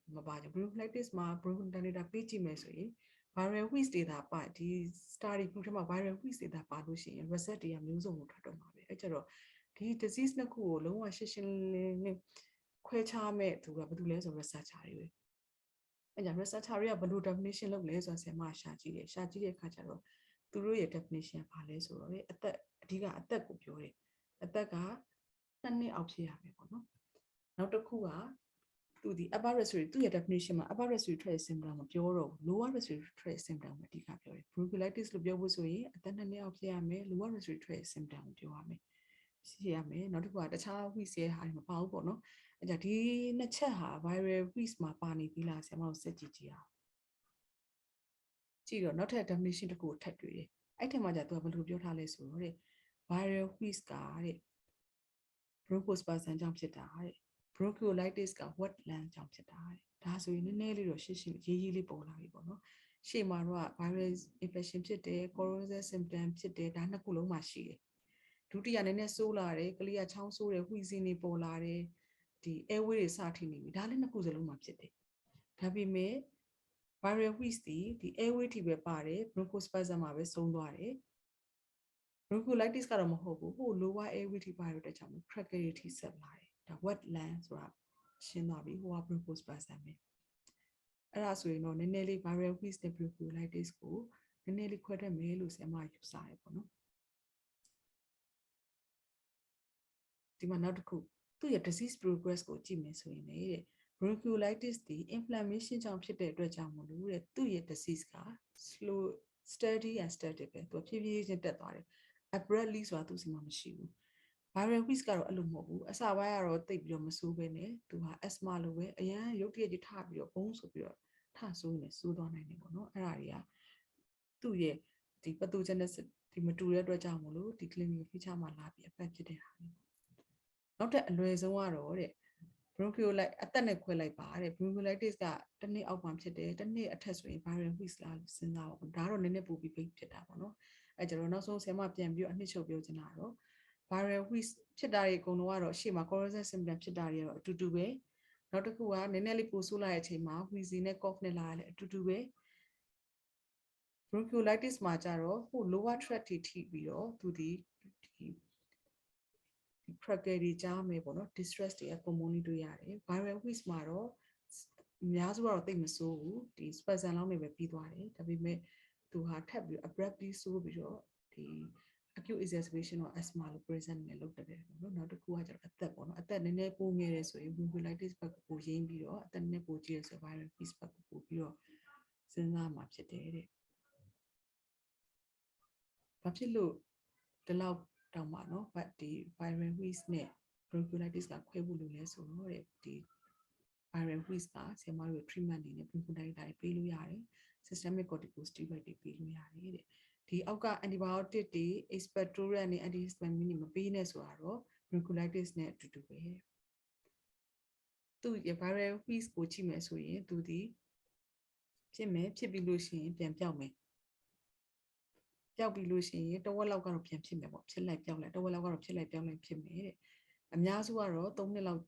bronchiolitis မှာ bronchodilator ပေးကြည့်မယ်ဆိုရင် viral wheeze တွေသာပါဒီ study group ထဲမှာ viral wheeze တွေသာပါလို့ရှိရင် result တွေကမျိုးစုံကိုထွက်တော့မှာပဲအဲ့ကျတော့ဒီ disease နှစ်ခုကိုလုံးဝရှင်းရှင်းလင်းလင်းခွဲခြားမဲ့သူကဘာလို့လဲဆိုတော့ researcher တွေပဲအဲ့ကြောင့် researcher တွေကဘယ်လို definition လုပ်လဲဆိုတော့ဆရာမရှာကြည့်တယ်အခါကျတော့သူတို့ရဲ့ definition ကဘာလဲဆိုတော့အသက်အဓိကအသက်ကိုပြောတယ်အသက်က2နှစ်အောက်ဖြစ်ရမယ်ပေါ့နော်နောက်တစ်ခုကသူဒီ upper respiratory သူ့ရဲ့ definition မှာ upper respiratory tract symptom မပြောတော့ဘူး lower respiratory tract symptom ကိုအဓိကပြောတယ် bronchiolitis လို့ပြောဖို့ဆိုရင်အသက်2နှစ်အောက်ဖြစ်ရမယ် lower respiratory tract symptom ကိုပြောရမယ်ရှိရမယ်နောက်တစ်ခုကတခြား wheeze ရဲ့ဟာတွေမပါဘူးပေါ့နော်အဲ့ဒါဒီနှစ်ချက်ဟာ viral wheeze မှာပါနေပြီလားဆရာမတို့စက်ကြည့်အောင်ကြည့်တော့နောက်ထပ် definition တစ်ခုကိုထပ်တွေ့တယ်အဲ့ထက်မှじゃသူကဘယ်လိုပြောထားလဲဆိုတော့တဲ့ viral wheeze ကတဲ့ bronchospasm ကြောင့်ဖြစ်တာတဲ့ bronchiolitis က wet lung ကြောင့်ဖြစ်တာတဲ့ဒါဆိုရင်နည်းနည်းလေးတော့ရှင်းရှင်းရေးလေးပေါ်လာပြီပေါ့နော်ရှေ့မှာတော့ viral infection ဖြစ်တယ် corrosive symptom ဖြစ်တယ်ဒါနှစ်ခုလုံးမှာရှိတယ်ဒုတိယနည်းနည်းဆိုးလာတယ်ကလေးကချောင်းဆိုးတယ် wheezing တွေပေါ်လာတယ်ဒီ airway တွေစထိနေပြီဒါလည်းနှစ်ခုစလုံးမှာဖြစ်တယ်ဒါပေမဲ့ viral wheeze ဒီ airway ထိပဲပါတယ် bronchospasm မှာပဲဆုံးသွားတယ် bronchiolitis ကတော့မဟုတ်ဘူးဟို lower airway ထိပါတော့တဲ့ကြောင့် crackle တွေထိဆက်လာတယ်ဒါ wet lung ဆိုတာရှင်းသွားပြီဟိုက bronchospasm ပဲအဲ့ဒါဆိုရင်တော့နည်းနည်းလေး viral wheeze နဲ့ bronchiolitis ကိုနည်းနည်းလေးခွဲတတ်မယ်လို့ဆရာမယူဆတယ်ပေါ့နော်ဒီမှာနောက်တစ်ခုသူ့ရဲ့ disease progress ကိုကြည့်မယ်ဆိုရင်လေတဲ့ bronchiolitis ဒီ inflammation ကြောင့်ဖြစ်တဲ့အတွက်ကြောင့်မလို့တဲ့သူ့ရဲ့ disease က slow steady and static ပဲသူဖြည်းဖြည်းချင်းတက်သွားတယ် abruptly ဆိုတာသူ့စီမှာမရှိဘူး viral wheeze ကတော့အဲ့လိုမဟုတ်ဘူးအစပိုင်းကတော့တိတ်ပြီးတော့မဆိုးပဲနဲ့သူဟာ asthma လိုပဲအရန်ရုပ်တရက်ကြီးထပြီးတော့ဘုံဆိုပြီးတော့ထဆိုးနေဆိုးသွားနိုင်တယ်ပေါ့နော်အဲ့ဒါတွေကသူ့ရဲ့ဒီ pathogenesis ဒီမတူတဲ့အတွက်ကြောင့်မလို့ဒီ clinical feature မှာလာပြီး affect ဖြစ်တဲ့ဟာတွေနောက်ထပ်အလွယ်ဆုံးကတော့တဲ့ bronchiolitis အသက်နဲ့ခွဲလိုက်ပါတဲ့ bronchiolitis ကတစ်နှစ်အောက်မှာဖြစ်တယ်တစ်နှစ်အထက်ဆိုရင် viral wheeze လားလို့စဉ်းစားပါဘူးဒါတော့နည်းနည်းပိုပြီးဖြစ်တာပေါ့နော်အဲကျတော့နောက်ဆုံးဆရာမပြန်ပြီးအနှစ်ချုပ်ပြောချင်တာတော့ viral wheeze ဖြစ်တာတွေအကုန်လုံးကတော့ရှေ့မှာ corrosive symptom ဖြစ်တာတွေကတော့အတူတူပဲနောက်တစ်ခုကနည်းနည်းလေးပိုဆိုးလာတဲ့အချိန်မှာ wheezing နဲ့ cough နဲ့လာရတယ်အတူတူပဲ bronchiolitis မှာကြတော့ဟို lower tract ထိပြီးတော့သူဒီ crackle တွေကြားမယ်ပေါ့နော် distress တွေအကုန်မုန်းတွေ့ရတယ် viral wheeze မှာတော့အများစုကတော့တိတ်မဆိုးဘူးဒီ spasm လောက်နေပဲပြီးသွားတယ်ဒါပေမဲ့သူဟာထပ်ပြီး abruptly ဆိုးပြီးတော့ဒီ acute exacerbation of asthma လို့ present နဲ့လုပ်တယ်ပေါ့နော်နောက်တစ်ခုကကျတော့အသက်ပေါ့နော်အသက်နည်းနည်းပိုငယ်တယ်ဆိုရင် bronchiolitis ဘက်ကိုရင်းပြီးတော့အသက်နည်းနည်းပိုကြီးရဆို viral wheeze ဘက်ကိုပို့ပြီးတော့စဉ်းစားမှာဖြစ်တယ်တဲ့ဘာဖြစ်လို့ဒီလောက်တောင်မှเนาะဒီ viral wheeze နဲ့ bronchiolitis ကခွဲဖို့လိုလဲဆိုတော့တဲ့ဒီ viral wheeze ကဆရာမတို့ treatment အနေနဲ့ bronchodilator တွေပေးလို့ရတယ် systemic corticosteroid တွေပေးလို့ရတယ်တဲ့ဒီအောက်က antibiotic တွေ expectorant တွေ antihistamine တွေမပေးနဲ့ဆိုတာတော့ bronchiolitis နဲ့အတူတူပဲသူ့ viral wheeze ကိုကြည့်မယ်ဆိုရင်သူဒီဖြစ်မယ်ဖြစ်ပြီးလို့ရှိရင်ပြန်ပြောက်မယ်ပျောက်ပြီးလို့ရှိရင်တဝက်လောက်ကတော့ပြန်ဖြစ်မယ်ပေါ့ဖြစ်လိုက်ပျောက်လိုက်တဝက်လောက်ကတော့ဖြစ်လိုက်ပျောက်လိုက်ဖြစ်မယ်တဲ့အများစုကတော့3နှစ်လောက်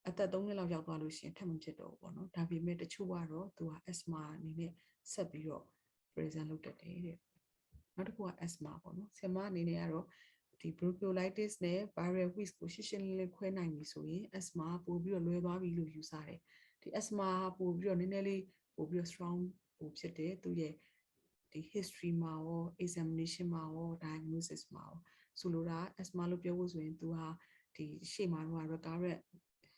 အသက်3နှစ်လောက်ရောက်သွားလို့ရှိရင်ထပ်မဖြစ်တော့ဘူးပေါ့နော်ဒါပေမဲ့တချို့ကတော့သူက asthma အနေနဲ့ဆက်ပြီးတော့ present လုပ်တတ်တယ်တဲ့နောက်တစ်ခုက asthma ပေါ့နော်ဆင်မအနေနဲ့ကတော့ဒီ bronchiolitis နဲ့ viral wheeze ကိုရှင်းရှင်းလင်းလင်းခွဲနိုင်ပြီဆိုရင် asthma ပို့ပြီးတော့လွယ်သွားပြီလို့ယူဆတယ်ဒီ asthma ပို့ပြီးတော့နည်းနည်းလေးပို့ပြီးတော့ strong ပို့ဖြစ်တယ်သူရဲ့ဒီ history မှာရော examination မှာရော diagnosis မှာရောဆိုလိုတာ asthma လို့ပြောဖို့ဆိုရင်သူဟာဒီရှေ့မှာတော့ recurrent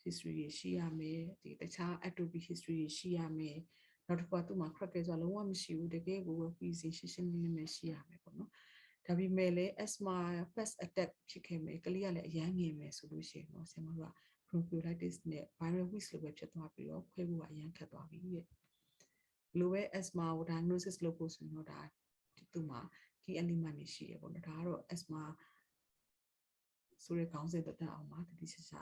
history တွေရှိရမယ်ဒီတခြား atopy history တွေရှိရမယ်နောက်တစ်ခုကသူ့မှာ crackle ဆိုတာလုံးဝမရှိဘူးတကယ်ကို wheezing ရှင်းရှင်းလင်းလင်းပဲရှိရမယ်ပေါ့နော်ဒါပေမဲ့လည်း asthma first attack ဖြစ်ခဲ့မယ်ကလေးကလည်းအရန်ငယ်မယ်ဆိုလို့ရှိရင်တော့ဆင်မတို့က bronchiolitis နဲ့ viral wheeze လိုပဲဖြစ်သွားပြီးတော့ခွဲဖို့ကအရန်ခက်သွားပြီတဲ့လိုပဲ asthma ကို diagnosis လုပ်ဖို့ဆိုရင်တော့ဒါသူ့မှာ key element တွေရှိရပေါ့နော်ဒါကတော့ asthma ဆိုတဲ့ခေါင်းစဉ်သက်သက်အောင်မှာတတိချာချာ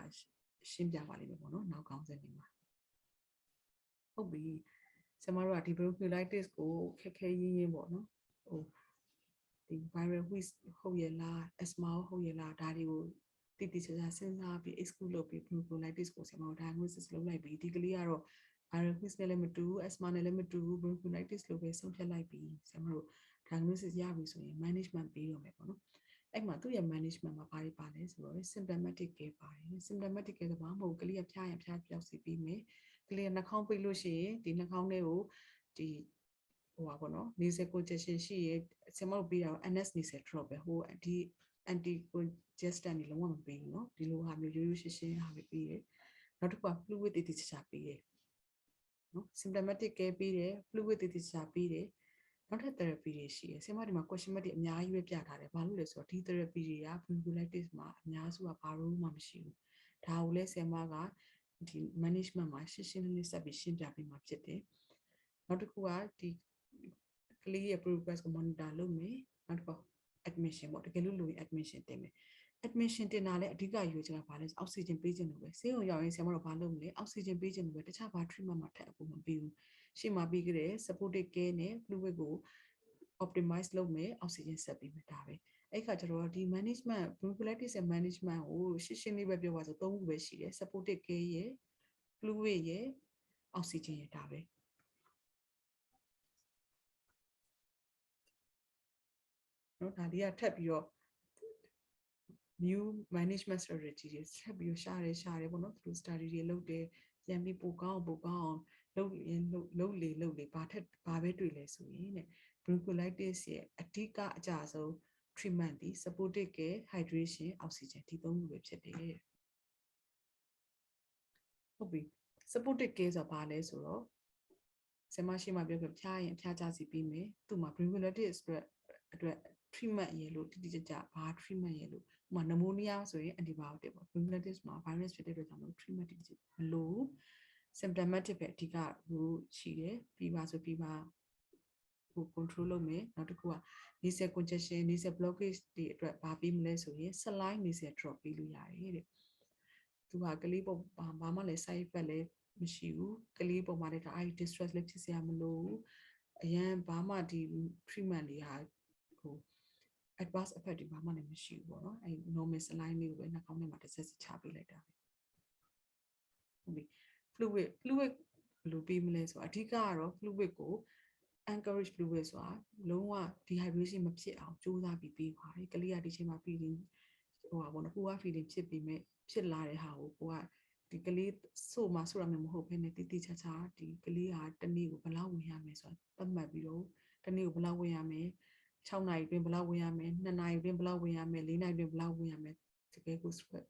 ရှင်းပြပါလိမ့်မယ်ပေါ့နော်နောက်ခေါင်းစဉ်တွေမှာဟုတ်ပြီဆင်မတို့ကဒီ bronchiolitis ကိုခက်ခဲရင်းပေါ့နော်ဟိုဒီ viral wheeze ဟုတ်ရဲ့လား asthma ဟုတ်ရဲ့လားဒါတွေကိုတိတိကျကျစဉ်းစားပြီး exclude လုပ်ပြီး bronchiolitis ကိုဆင်မတို့ diagnosis လုပ်လိုက်ပြီးဒီကလေးကတော့ viral wheeze နဲ့လည်းမတူဘူး asthma နဲ့လည်းမတူဘူး bronchiolitis လို့ပဲဆုံးဖြတ်လိုက်ပြီးဆင်မတို့ diagnosis ရပြီဆိုရင် management ပေးရမယ်ပေါ့နော်အဲ့မှာသူ့ရဲ့ management မှာဘာတွေပါလဲဆိုတော့ symptomatic care ပါတယ် symptomatic care ဆိုဘာမှမဟုတ်ကလေးကဖျားရင်ဖျားပြောက်စီပြီးမယ်ကလေးကနှာခေါင်းပိတ်လို့ရှိရင်ဒီနှာခေါင်းထဲကိုဒီဟိုပါပေါ့နော် nasal congestion ရှိရဆင်မတို့ပေးတာ NS nasal drop ပဲဟိုဒီ anti congestant တွေလုံးဝမပေးဘူးเนาะဒီလိုဟာမျိုးရိုးရိုးရှင်းရှင်းဟာပဲပေးတယ်နောက်တစ်ခုက fluid တည်တည်ချာချာပေးတယ်เนาะ symptomatic care ပေးတယ် fluid တည်တည်ချာချာပေးတယ်နောက်ထပ် therapy တွေရှိတယ်ဆင်မဒီမှာ question mark တွေအများကြီးပဲပြထားတယ်ဘာလို့လဲဆိုတော့ဒီ therapy တွေက bronchiolitis မှာအများစုကဘာလို့မှမရှိဘူးဒါကိုလဲဆင်မကဒီ management မှာရှင်းရှင်းလင်းလင်းဆက်ပြီးရှင်းပြပေးမှာဖြစ်တယ်နောက်တစ်ခုကဒီကလေးရဲ့ progress ကို monitor လုပ်မယ်နောက်တစ်ခု admission ပေါ့တကယ်လို့လိုရင် admission တင်မယ် admission တင်တာလဲအဓိကရွေးချယ်တာဘာလဲအောက်ဆီဂျင်ပေးခြင်းလို့ပဲဆေးရုံရောက်ရင်ဆင်မတော့ဘာလုပ်မလဲအောက်ဆီဂျင်ပေးခြင်းလို့ပဲတခြားဘာ treatment မှာထပ်အဖို့မပေးဘူးရှေ့မှာပြီးကြတဲ့ supportive care နဲ့ fluid ကို optimize လုပ်မယ်အောက်ဆီဂျင်ဆက်ပေးမယ်ဒါပဲအဲ့ခါကျတော့ဒီ management bronchiolitis ရဲ့ management ကိုရှင်းရှင်းလေးပဲပြောပါဆို၃ခုပဲရှိတယ် supportive care ရဲ့ fluid ရဲ့အောက်ဆီဂျင်ရဲ့ဒါပဲနော်ဒါလေးကထပ်ပြီးတော့ new management strategy တွေဆက်ပြီးရှားတယ်ပေါ့နော်သူတို့ study တွေလုပ်တယ်ပြန်ပြီးပိုကောင်းအောင်လုပ်လေဘာပဲတွေ့လဲဆိုရင်တဲ့ bronchiolitis ရဲ့အဓိကအကြဆုံး treatment ဒီ supportive care hydration oxygen ဒီသုံးခုပဲဖြစ်တယ်ဟုတ်ပြီ supportive care ဆိုတာဘာလဲဆိုတော့ဆင်မရှိမှပြောပြဖျားရင်ဖျားကြစီပြီးမယ်သူ့မှာ bronchiolitis အတွက် treatment ရေလို့တိတိကျကျဘာ treatment ရေလို့ဥပမာ pneumonia ဆိုရင် antibiotic ပေါ့ bronchiolitis မှာ virus ဖြစ်တဲ့အတွက်ကြောင့် treatment တိတိကျမလို့ symptomatic ပဲအဓိကရှိတယ် fever ဆို fever ကို control လုပ်မယ်နောက်တစ်ခုက nasal congestion nasal blockage တွေအတွက်ဘာပေးမလဲဆိုရင် saline nasal drop ပေးလို့ရတယ်တဲ့သူကကလေးပေါ်ဘာမှလည်း side effect လည်းမရှိဘူးကလေးပေါ်မှာလည်းဒါ distress လည်းဖြစ်စရာမလိုဘူးအရန်ဘာမှဒီ treatment တွေဟာဟို adverse effect တွေဘာမှလည်းမရှိဘူးပေါ့နော်အဲ normal saline လေးကိုပဲနှာခေါင်းထဲမှာတစ်ဆက်စီချပေးလိုက်တာဟုတ်ပြီ fluid ဘယ်လိုပေးမလဲဆိုတော့အဓိကကတော့ fluid ကို encourage fluid ဆိုတာလုံးဝ dehydration မဖြစ်အောင်ကြိုးစားပြီးပေးပါတယ်ကလေးကဒီချိန်မှာ feeling ဟိုပါဘောနော်ကိုက feeling ဖြစ်ပြီးမဲ့ဖြစ်လာတဲ့ဟာကိုကိုကဒီကလေးဆိုမှဆိုရမယ်မဟုတ်ဘဲနဲ့တိတိကျကျဒီကလေးဟာတနေ့ကိုဘယ်လောက်ဝင်ရမယ်ဆိုတာသတ်မှတ်ပြီးတော့တနေ့ကိုဘယ်လောက်ဝင်ရမယ်6နာရီတွင်ဘယ်လောက်ဝင်ရမယ်2နာရီတွင်ဘယ်လောက်ဝင်ရမယ်4နာရီတွင်ဘယ်လောက်ဝင်ရမယ်တကယ်ကို spread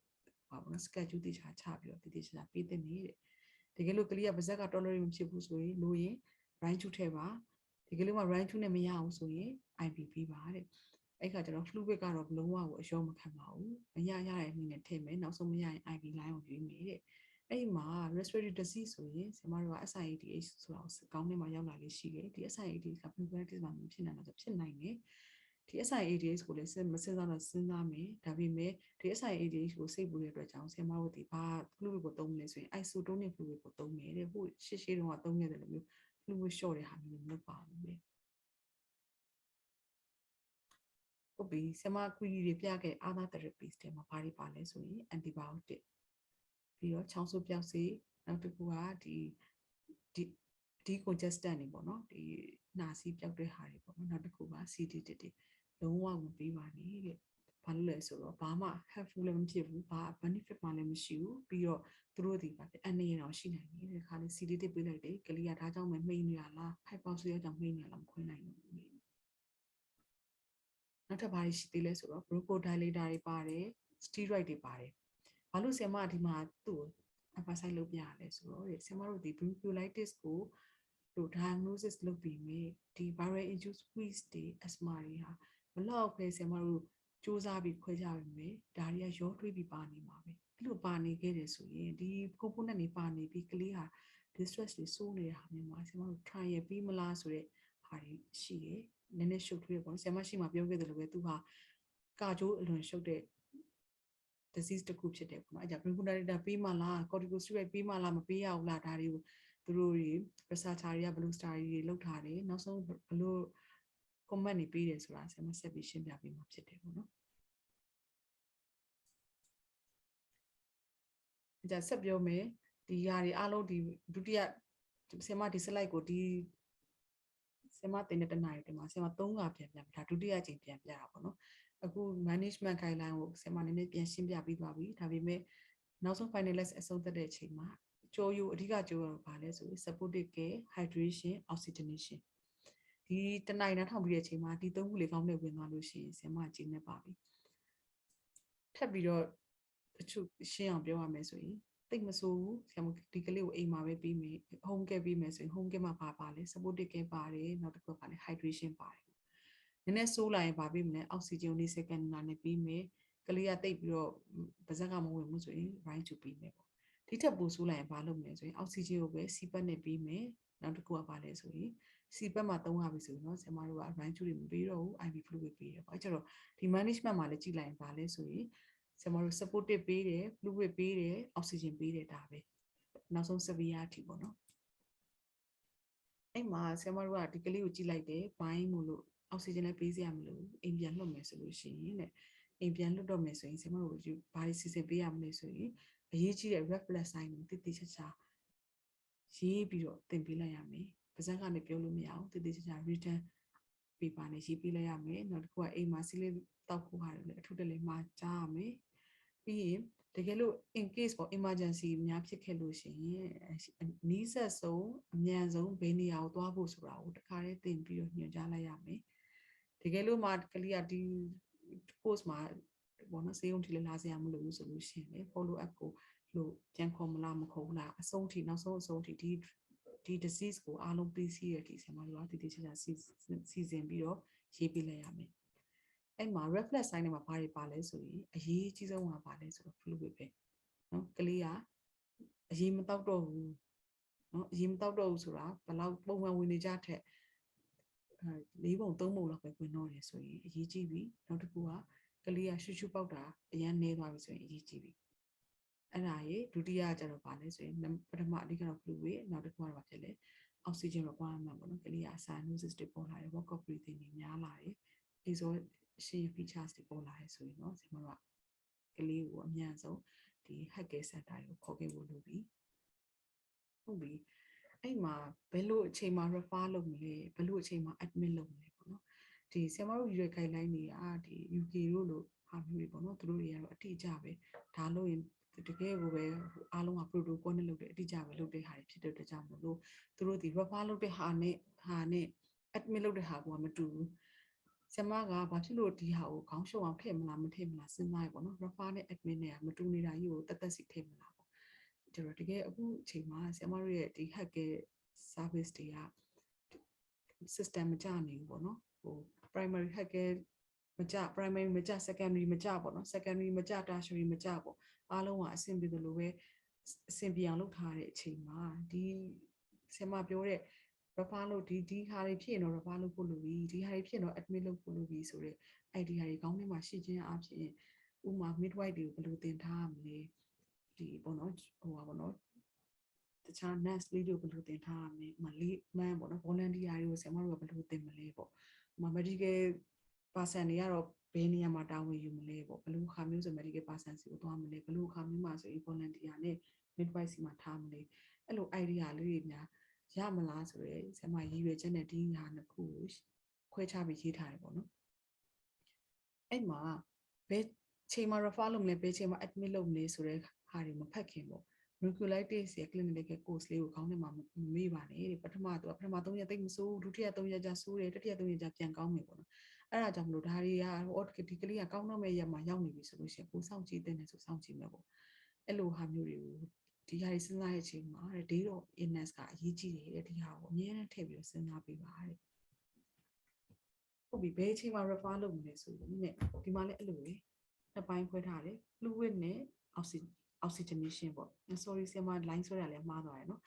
ပါဘောနော် schedule တိကျချပြီးတော့တိတိကျကျပေးတဲ့နေတဲ့တကယ်လို့ကလေးကပါဇက်က tolerate မဖြစ်ဘူးဆိုရင်လို့ရင် rain ချူထဲပါဒီကလေးက rain ချူနဲ့မရအောင်ဆိုရင် IV ပေးပါတဲ့အဲ့ခါကျတော့ fluid ကတော့လုံးဝကိုအယောမခံပါဘူးမရရတဲ့အနေနဲ့ထည့်မယ်နောက်ဆုံးမရရင် IV line ကိုရွေးမယ်တဲ့အဲ့မှာ respiratory disease ဆိုရင်ဆရာမတို့က SIADH ဆိုတာကိုကောင်းထဲမှာရောက်လာလေးရှိတယ်ဒီ SIADH က bronchiolitis မှာဖြစ်နိုင်တာဆိုဖြစ်နိုင်တယ် ဒီ SIADH ကိုလည်းမစဉ်းစားတော့စဉ်းစားမယ်ဒါပေမဲ့ဒီ SIADH ကိုစိတ်ပူတဲ့အတွက်ကြောင့်ဆရာမတို့ဒီဘာ fluid ကိုသုံးလဲဆိုရင် isotonic fluid ကိုသုံးမယ်တဲ့ဟိုရှေ့တုန်းကသုံးခဲ့တယ်လို့မျိုး fluid short တဲ့ဟာမျိုးမလုပ်ပါဘူးလေဟုတ်ပြီဆရာမ query တွေပြခဲ့ other therapies တွေမှာဘာတွေပါလဲဆိုရင် antibiotic ပြီးတော့ချောင်းဆိုးပြောက်စေနောက်တစ်ခုကဒီ congestant တွေပေါ့နော်ဒီနှာစီးပြောက်တဲ့ဟာတွေပေါ့နော်နောက်တစ်ခုက CD တွေလုံးဝမပေးပါနဲ့တဲ့ဘာလို့လဲဆိုတော့ဘာမှ helpful လည်းမဖြစ်ဘူးဘာ benefit မှလည်းမရှိဘူးပြီးတော့သူတို့ဒီပါအနည်းတော့ရှိနိုင်တယ်တဲ့ခါလေး CD တွေပေးလိုက်တယ်ကလေးကဒါကြောင့်မှမှိန်နေတာလား hypoxia ကြောင့်မှိန်နေတာလားမခွင့်နိုင်ဘူးနောက်ထပ်ဘာတွေရှိသေးလဲဆိုတော့ bronchodilator တွေပါတယ် steroid တွေပါတယ်ဘာလို့ဆရာမဒီမှာသူ့ကို emphasize လုပ်ပြရလဲဆိုတော့ဆရာမတို့ဒီ bronchiolitis ကိုတို့ diagnosis လုပ်ပြီးမြဲဒီ viral induced wheeze တွေ asthma တွေဟာဘလောက်ပဲဆရာမတို့စူးစမ်းပြီးခွဲကြပါမယ်ဒါတွေကရောထွေးပြီးပါနေမှာပဲအဲ့လိုပါနေခဲ့တယ်ဆိုရင်ဒီ component တွေပါနေပြီးကလေးဟာ distress တွေစိုးနေတဲ့ဟာမျိုးမှာဆရာမတို့ try ရပြီးမလားဆိုတဲ့ဟာတွေရှိတယ်နည်းနည်းရှုပ်ထွေးပေါ့ဆရာမရှိမှပြောခဲ့တယ်လို့ပဲသူဟာကာကျိုးအလွန်ရှုပ်တဲ့ disease တစ်ခုဖြစ်တယ်ပေါ့နော်အဲကြောင့် bronchodilator ပေးမှလား corticosteroid ပေးမှလားမပေးရဘူးလားဒါတွေကိုသူတို့တွေ researcher တွေကဘယ်လို study တွေလုပ်ထားတယ်နောက်ဆုံးဘယ်လို comment တွေပေးတယ်ဆိုတာဆရာမဆက်ပြီးရှင်းပြပေးမှာဖြစ်တယ်ပေါ့နော်အဲကြောင့်ဆက်ပြောမယ်ဒီຢာတွေအားလုံးဒီဒုတိယဆရာမဒီ slide ကိုဒီဆရာမတင်တဲ့တနားရီတင်မှာဆရာမ3ခါပြန်ပြဒါဒုတိယအကြိမ်ပြန်ပြတာပေါ့နော်အခု management guideline ကိုဆရာမနည်းနည်းပြန်ရှင်းပြပြီးသွားပြီဒါပေမဲ့နောက်ဆုံး finalize အဆုံးသတ်တဲ့အချိန်မှာကြိုးယူအဓိကကြိုးရပါလဲဆိုရင် supportive care hydration oxygenation ဒီတနားရီနားထောင်ပြီးတဲ့အချိန်မှာဒီ3ခုလေးကောင်းတဲ့ဝင်သွားလို့ရှိရင်ဆရာမကျင်းနေပါပြီထပ်ပြီးတော့အချုပ်ရှင်းအောင်ပြောရမယ်ဆိုရင်တိတ်မဆိုးဘူးဆရာမဒီကလေးကိုအိမ်မှာပဲပြီးမယ် home care ပြီးမယ်ဆိုရင် home care မှာပါလဲ supportive care ပါတယ်နောက်တစ်ခုပါလဲ hydration ပါတယ်နည်းနည်းဆိုးလာရင်ပါပြီးမလဲ oxygen လေး second နာနဲ့ပြီးမယ်ကလေးကတိတ်ပြီးတော့ပါးစပ်ကမဝင်ဘူးဆိုရင် right to ပြီးမယ်ပေါ့ဒီထက်ပိုဆိုးလာရင်ဘာလုပ်မလဲဆိုရင် oxygen ကိုပဲ CPAP နဲ့ပြီးမယ်နောက်တစ်ခုကပါလဲဆိုရင် CPAP မှာသုံးရပြီဆိုရင်တော့ဆရာမတို့က right to တွေမပြီးတော့ဘူး IV fluid ပေးတယ်ပေါ့အဲကျတော့ဒီ management မှာလည်းကြည့်လိုက်ရင်ပါလဲဆိုရင်ဆရာမတို့ supportive ပေးတယ် fluid ပေးတယ် oxygen ပေးတယ်ဒါပဲနောက်ဆုံး severe အထိပေါ့နော်အဲ့မှာဆရာမတို့ကဒီကလေးကိုကြည့်လိုက်တယ်ဘိုင်းမို့လို့အောက်ဆီဂျင်လည်းပေးစရာမလိုအိမ်ပြန်လွတ်မယ်ဆိုလို့ရှိရင်တဲ့အိမ်ပြန်လွတ်တော့မယ်ဆိုရင်ဆရာမတို့ဘာတွေစီစဉ်ပေးရမလဲဆိုရင်အရေးကြီးတဲ့ red blood sign ကိုတိတိကျကျရေးပြီးတော့သင်ပေးလိုက်ရမယ်ပါးစပ်ကနေပြောလို့မရအောင်တိတိကျကျ written paper နဲ့ရေးပေးလိုက်ရမယ်နောက်တစ်ခုကအိမ်မှာစီးလေးတောက်ဖို့ဟာလည်းအထူးတလဲမှာကြားရမယ်ပြီးရင်တကယ်လို့ in case ပေါ့ emergency များဖြစ်ခဲ့လို့ရှိရင်နီးစပ်ဆုံးအမြန်ဆုံးဘယ်နေရာကိုသွားဖို့ဆိုတာကိုတခါတည်းသင်ပြီးတော့ညွှန်ကြားလိုက်ရမယ်တကယ်လို့မှကလေးကဒီ post မှာပေါ့နော်စေုံထီလည်းလာစရာမလိုဘူးဆိုလို့ရှိရင် follow up ကိုလို့ပြန်ခေါ်မလားမခေါ်ဘူးလားအဆုံးထိနောက်ဆုံးအဆုံးထိဒီ disease ကိုအားလုံးပြီးစီးရတဲ့အထိဆရာမတို့ကတည်တည်ချာချာစီစဉ်ပြီးတော့ရေးပေးလိုက်ရမယ်အဲ့မှာ reflex sign တွေမှာဘာတွေပါလဲဆိုရင်အရေးကြီးဆုံးကပါလဲဆိုတော့ fluid ပဲနော်ကလေးကအရေးမတောက်တော့ဘူးနော်အရေးမတောက်တော့ဘူးဆိုတာဘယ်လောက်ပုံမှန်ဝင်နေကြထက်4ပုံ3ပုံလောက်ပဲဝင်တော့တယ်ဆိုရင်အရေးကြီးပြီနောက်တစ်ခုကကလေးကရှူရှူပေါက်တာအရန်နေသွားပြီဆိုရင်အရေးကြီးပြီအဲ့ဒါရေဒုတိယကျတော့ပါလဲဆိုရင်ပထမအဓိကတော့ fluid နောက်တစ်ခုကတော့ဖြစ်လဲ oxygen requirement ပေါ့နော်ကလေးက cyanosis တွေပေါ်လာတယ် work of breathing တွေများလာတယ် exhaustion features တွေပေါ်လာတယ်ဆိုရင်တော့ကျွန်တော်ကကလေးကိုအမြန်ဆုံးဒီ health care center ကိုခေါ်ခဲ့ဖို့လုပ်ပြီးဟုတ်ပြီအဲ့မှာဘယ်လိုအချိန်မှာ refer လုပ်မလဲဘယ်လိုအချိန်မှာ admit လုပ်မလဲပေါ့နော်ဒီဆရာမတို့ရွေး guideline တွေကဒီ UK တို့လို့ဟာမျိုးတွေပေါ့နော်သူတို့တွေကတော့အတိအကျပဲဒါလို့ရင်တကယ်ကိုပဲအားလုံးက protocol နဲ့လုပ်တယ်အတိအကျပဲလုပ်တဲ့ဟာတွေဖြစ်တဲ့အတွက်ကြောင့်မလို့သူတို့ဒီ refer လုပ်တဲ့ဟာနဲ့ admit လုပ်တဲ့ဟာကမတူဘူးဆရာမကဘာဖြစ်လို့ဒီဟာကိုခေါင်းရှုံအောင်ထည့်မလားမထည့်မလားစဉ်းစားရပေါ့နော် refer နဲ့ admit နဲ့မတူနေတာကြီးကိုတက်တက်စီထည့်မလားပေါ့ကျတော့တကယ်အခုအချိန်မှာဆရာမတို့ရဲ့ဒီ hack ရဲ့ service တွေက system မကြနေဘူးပေါ့နော်ဟို primary hack မကြ primary မကြ secondary မကြပေါ့နော် secondary မကြ tertiary မကြပေါ့အားလုံးကအဆင်ပြေတယ်လို့ပဲအဆင်ပြေအောင်လုပ်ထားတဲ့အချိန်မှာဒီဆရာမပြောတဲ့ refer လို့ဒီဟာတွေဖြစ်ရင်တော့ refer လုပ်ဖို့လိုပြီဒီဟာတွေဖြစ်ရင်တော့ admit လုပ်ဖို့လိုပြီဆိုတော့ idea တွေခေါင်းထဲမှာရှိခြင်းအပြင်ဥမာ midwife တွေကိုဘယ်လိုသင်ထားရမလဲဒီပေါ့နော်ဟိုပါပေါ့နော်တခြား nurse လေးတွေကိုဘယ်လိုသင်ထားရမလဲဥမာလေးမန်းပေါ့နော် volunteer တွေကိုဆရာမတို့ကဘယ်လိုသင်မလဲပေါ့ဥမာ medical person တွေကတော့ဘယ်နေရာမှာတာဝန်ယူမလဲပေါ့ဘယ်လိုခါမျိုးဆို medical person စီကိုသွားမလဲဘယ်လိုခါမျိုးမှာဆို volunteer နဲ့ midwife စီမှာထားမလဲအဲ့လို idea လေးတွေများရမလားဆိုတော့ဆရာမရည်ရွယ်ချက်နဲ့ဒီဟာနှစ်ခုကိုခွဲခြားပြီးရေးထားတယ်ပေါ့နော်အဲ့မှာဘယ်ချိန်မှာ refer လုပ်မလဲဘယ်ချိန်မှာ admit လုပ်မလဲဆိုတဲ့ဟာတွေမဖတ်ခင်ပေါ့ moleculitis ရဲ့ clinical course လေးကိုခေါင်းထဲမှာမေ့ပါနဲ့ပထမ3ရက်သိမ့်မစိုးဒုတိယ3ရက်ကြာစိုးတယ်တတိယ3ရက်ကြာပြန်ကောင်းမယ်ပေါ့နော်အဲ့ဒါကြောင့်မလို့ဒါတွေကဒီကလေးကကောင်းတော့မဲ့ရက်မှာရောက်နေပြီဆိုလို့ရှိရင်ကိုစောင့်ကြည့်တဲ့နေဆိုစောင့်ကြည့်မယ်ပေါ့အဲ့လိုဟာမျိုးတွေကိုဒီဟာတွေစဉ်းစားတဲ့အချိန်မှာ date of illness ကအရေးကြီးတယ်တဲ့ဒီဟာကိုအများနဲ့ထည့်ပြီးစဉ်းစားပေးပါတဲ့ဟုတ်ပြီဘယ်အချိန်မှာ refer လုပ်မလဲဆိုရင်ဒီမှာလည်းအဲ့လိုပဲနှစ်ပိုင်းခွဲထားတယ် fluid နဲ့ oxygenation ပေါ့ sorry ဆရာမ line ဆွဲတာလည်းမှားသွားတယ်နော်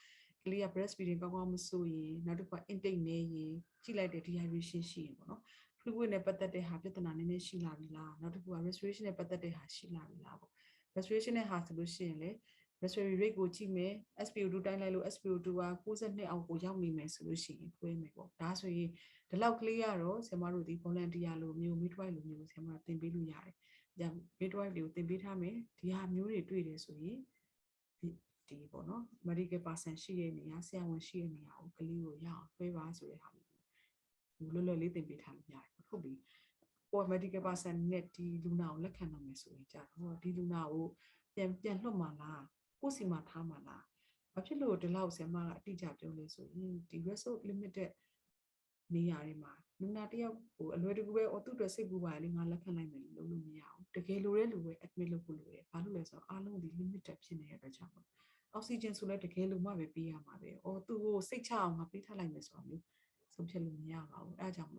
ကလေးက breastfeeding ကောင်းကောင်းမဆိုရင်နောက်တစ်ခါ intake နဲ့ရင်ကြည့်လိုက်တဲ့ dehydration ရှိရင်ပေါ့နော် fluid နဲ့ပတ်သက်တဲ့ဟာပြဿနာနည်းနည်းရှိလာပြီလားနောက်တစ်ခုက respiration နဲ့ပတ်သက်တဲ့ဟာရှိလာပြီလားပေါ့ respiration နဲ့ဟာဆိုလို့ရှိရင်လေ respiratory rate ကိုကြည့်မယ် SpO2 တိုင်းလိုက်လို့ SpO2 က92အောက်ကိုရောက်နေမယ်ဆိုလို့ရှိရင်ခွဲမယ်ပေါ့ဒါဆိုရင်ဒီလောက်ကလေးကတော့ဆရာမတို့ဒီ volunteer လိုမျိုး midwife လိုမျိုးဆရာမသင်ပေးလို့ရတယ်။ဒါ midwife တွေကိုသင်ပေးထားမယ်ဒီဟာမျိုးတွေတွေ့တယ်ဆိုရင်ဒီပေါ့နော် medical person ရှိတဲ့နေရာဆရာဝန်ရှိတဲ့နေရာကိုကလေးကိုရအောင်ခွဲပါဆိုတဲ့ဟာမျိုးလွယ်လွယ်လေးသင်ပေးထားလို့ရတယ်ဟုတ်ပြီ။ for medical person နဲ့ဒီလူနာကိုလက်ခံနိုင်မယ်ဆိုရင်ကြာတော့ဒီလူနာကိုပြန်လွှတ်မှာလားကိုယ်စီမှာထားမှာလားဘာဖြစ်လို့ဒီလောက်ဆရာမကအတိအကျပြောလဲဆိုရင်ဒီ resource limited နေရာတွေမှာလူနာတယောက်ကိုအလွယ်တကူပဲသူ့အတွက်စိတ်ပူပါလေငါလက်ခံလိုက်မယ်လို့လုပ်လို့မရအောင်တကယ်လိုတဲ့လူပဲ admit လုပ်ဖို့လိုတယ်ဘာလို့လဲဆိုတော့အားလုံးဒီ limited ဖြစ်နေတဲ့အတွက်ကြောင့်အောက်ဆီဂျင်ဆိုလည်းတကယ်လို့မှပဲပေးရမှာပဲသူ့ကိုစိတ်ချအောင်ငါပေးထားလိုက်မယ်ဆိုတာမျိုးဆုံးဖြတ်လို့မရပါဘူးအဲဒါကြောင့်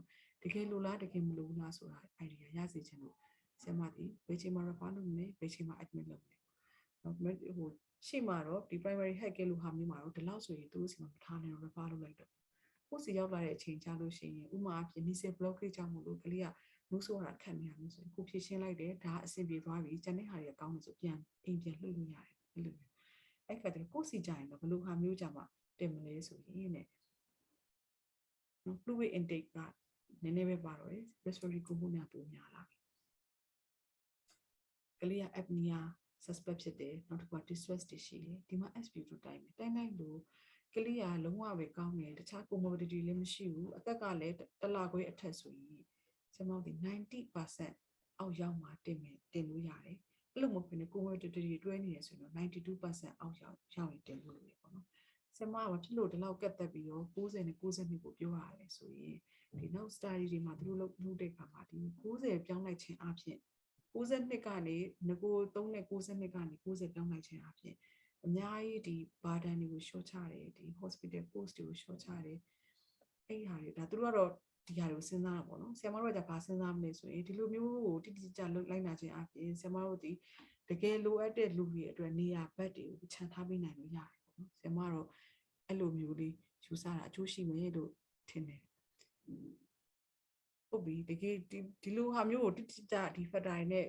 တကယ်လိုလားတကယ်မလိုလားဆိုတာ idea ရစေချင်လို့ဆရာမဒီဘယ်ချိန်မှာ refer လုပ်မလဲဘယ်ချိန်မှာ admit လုပ်မလဲဟိုရှေ့မှာတော့ဒီ primary health care လို့ဟာမျိုးမှာတော့ဒီလောက်ဆိုရင်သူ့စီမှာမထားနိုင်တော့ refer လုပ်လိုက်တော့ကိုယ်စီရောက်လာတဲ့အချိန်ကြာလို့ရှိရင်ဥမာအဖြစ် nasal blockage ကြောင့်မို့လို့ကလေးကလို့ဆိုတာခံနေရမျိုးဆိုရင်ကိုဖြည့်ရှင်းလိုက်တယ်ဒါအဆင်ပြေသွားပြီကျန်တဲ့ဟာတွေကကောင်းတယ်ဆိုပြန်အိမ်ပြန်လှည့်လို့ရတယ်အဲ့လိုမျိုးအဲ့ခါကျတော့ကိုယ်စီကြရင်တော့ဘယ်လိုဟာမျိုးကြမှာတင်မလဲဆိုရင်တဲ့ fluid intake ကနည်းနည်းပဲပါတော့တယ် respiratory component ပိုများလာပြီကလေးက apnea suspect ဖြစ်တယ်နောက်တစ်ခုက distress တွေရှိတယ်ဒီမှာ SpO2 တိုင်းလိုက်လို့ကလေးကလုံးဝပဲကောင်းတယ်တခြား comorbidity လည်းမရှိဘူးအသက်ကလည်းတစ်လခွဲအထက်ဆိုရင်ဆရာမတို့90%အောက်ရောက်မှတင်လို့ရတယ်အဲ့လိုမဟုတ်ဘဲနဲ့ comorbidity တွေတွဲနေရဆိုရင်92%အောက်ရောက်ရင်တင်လို့ရတယ်ပေါ့နော်ဆရာမကဖြစ်လို့ဒီလောက်ကတ်သက်ပြီးတော့90နဲ့92ကိုပြောရတယ်ဆိုရင်ဒီနောက် study တွေမှာသူတို့လုပ်တဲ့အခါမှာဒီ90ပြောင်းလိုက်ခြင်းအပြင်92ကနေငကို3နဲ့92ကနေ90ပြောင်းလိုက်ခြင်းအပြင်အများကြီးဒီ burden တွေကို short ချတယ်ဒီ hospital post တွေကို short ချတယ်အဲ့ဟာတွေဒါသူတို့ကတော့ဒီဟာတွေကိုစဉ်းစားတာပေါ့နော်ဆရာမတို့ကဘာစဉ်းစားမလဲဆိုရင်ဒီလိုမျိုးကိုတိတိကျကျလိုက်နာခြင်းအပြင်ဆရာမတို့ဒီတကယ်လိုအပ်တဲ့လူတွေအတွက်နေရာဘက်တွေကိုခြံထားပေးနိုင်လို့ရတယ်ပေါ့နော်ဆရာမကတော့အဲ့လိုမျိုးလေးယူဆတာအကျိုးရှိမယ်လို့ထင်တယ်ဟုတ်ပြီတကယ်ဒီလိုဟာမျိုးကိုတိတိကျဒီ factor နဲ့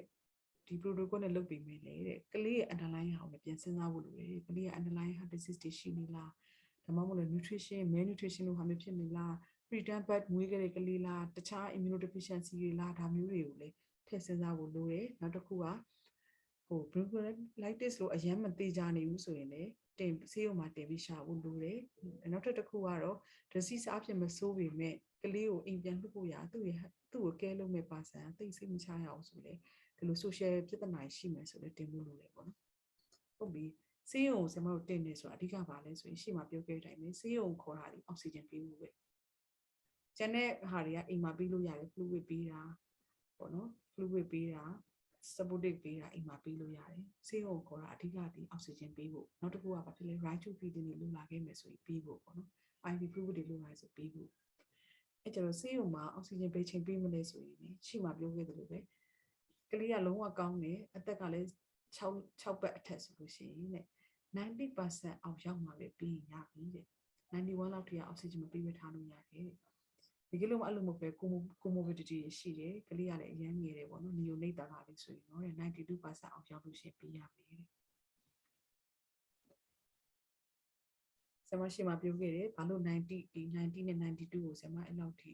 ဒီ protocol နဲ့လုပ်ပေးမယ်လေတဲ့ကလေးရဲ့ underlying ဟာကိုပြန်စဉ်းစားဖို့လိုတယ်ကလေးရဲ့ underlying heart disease တွေရှိနေလားဒါမှမဟုတ် nutrition malnutrition လို့ဟာမျိုးဖြစ်နေလား preterm birth မွေးကလေးကလေးလားတခြား immunodeficiency တွေလားဒါမျိုးတွေကိုလည်းထည့်စဉ်းစားဖို့လိုတယ်နောက်တစ်ခုကbronchiolitis လို့အရင်မသိကြနေဘူးဆိုရင်လည်းတင်ဆေးရုံမှာတင်ပြီးရှာဖို့လိုတယ်နောက်တစ်ခုကတော့ disease အဖြစ်မဆိုးပေမဲ့ကလေးကိုအိမ်ပြန်လွှတ်ဖို့ရသူ့ကိုကဲလို့မဲ့ပါဆန်သိစိတ်မချရအောင်ဆိုလေဒီလို social ပြဿနာရှိမယ်ဆိုလည်းတင်ဖို့လိုတယ်ပေါ့နော်ဟုတ်ပြီဆေးရုံဆရာမတို့တင်နေဆိုတာအဓိကပါလဲဆိုရင်ရှေ့မှာပြောခဲ့တဲ့အတိုင်းပဲဆေးရုံခေါ်တာဒီအောက်ဆီဂျင်ပေးဖို့ပဲကျန်တဲ့ဟာတွေကအိမ်မှာပေးလို့ရတယ် fluid ပေးတာပေါ့နော် fluid ပေးတာ supportive ပေးတာအိမ်မှာပေးလို့ရတယ်ဆေးရုံခေါ်တာအဓိကဒီအောက်ဆီဂျင်ပေးဖို့နောက်တစ်ခုကဘာဖြစ်လဲ right to feeding တွေလိုလာခဲ့မယ်ဆိုရင်ပေးဖို့ပေါ့နော် IV fluid တွေလိုလာဆိုပေးဖို့အဲ့ကျတော့ဆေးရုံမှာအောက်ဆီဂျင်ပေးချိန်ပေးမလဲဆိုရင်ရှေ့မှာပြောခဲ့သလိုပဲကလေးကလုံးဝကောင်းတယ်အသက်ကလည်း6ပတ်အထက်ဆိုလို့ရှိရင်တဲ့90%အောက်ရောက်မှာပဲပြီးရပြီတဲ့ 91လောက်ထိအောက်ဆီဂျင်မပေးရထားလို့ရတယ်ဒီကလေးမအဲ့လိုမဟုတ်ပဲcomorbidity ရှိတယ်ကလေးကလည်းအရန်ငယ်တယ်ပေါ့နော် neonate တာကလေးဆိုရင်တော့92% အောင်ရောက်လို့ရှိရင်ပေးရမယ်တဲ့ဆရာမရှိမှပြောခဲ့တယ်ဘာလို့90ဒီ90နဲ့92ကိုဆရာမအဲ့လောက်ထိ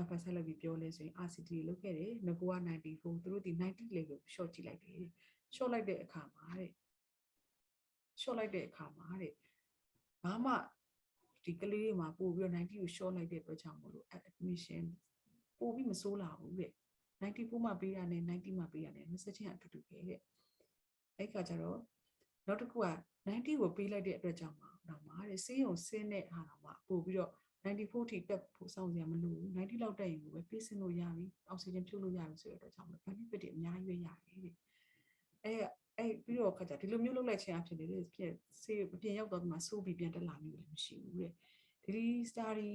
emphasize လုပ်ပြီးပြောလဲဆိုရင် RCT လုပ်ခဲ့တယ်ငကူက94သူတို့ဒီ90 level ကို short ကြည့်လိုက်တယ် short လိုက်တဲ့အခါမှာတဲ့ short လိုက်တဲ့အခါမှာတဲ့ဘာမှဒီကလေးတွေမှာပို့ပြီးတော့90ကို short လိုက်တဲ့အတွက်ကြောင့်မလို့ admission ပို့ပြီးမဆိုးလာဘူးတဲ့94မှာပေးတာနဲ့90မှာပေးတာနဲ့မစချင်းအတူတူပဲတဲ့အဲ့ခါကျတော့နောက်တစ်ခုက90ကိုပေးလိုက်တဲ့အတွက်ကြောင့်မှာတော့မှာတဲ့ဆေးရုံဆင်းတဲ့ဟာတော့မှာပို့ပြီးတော့94ထိတက်ဖို့စောင့်စရာမလိုဘူး90လောက်တက်ရင်ကိုပဲပေးစင်လို့ရပြီအောက်ဆီဂျင်ဖြုတ်လို့ရပြီဆိုတဲ့အတွက်ကြောင့် benefit တွေအများကြီးပဲရတယ်တဲ့အဲ့ပြီးတော့ခါကျဒီလိုမျိုးလုပ်လိုက်ခြင်းအဖြစ်လေဖြစ်ဆေးအပြင်ရောက်တော့ဒီမှာဆိုးပြီးပြန်တက်လာမျိုးလည်းမရှိဘူးတဲ့ဒီ study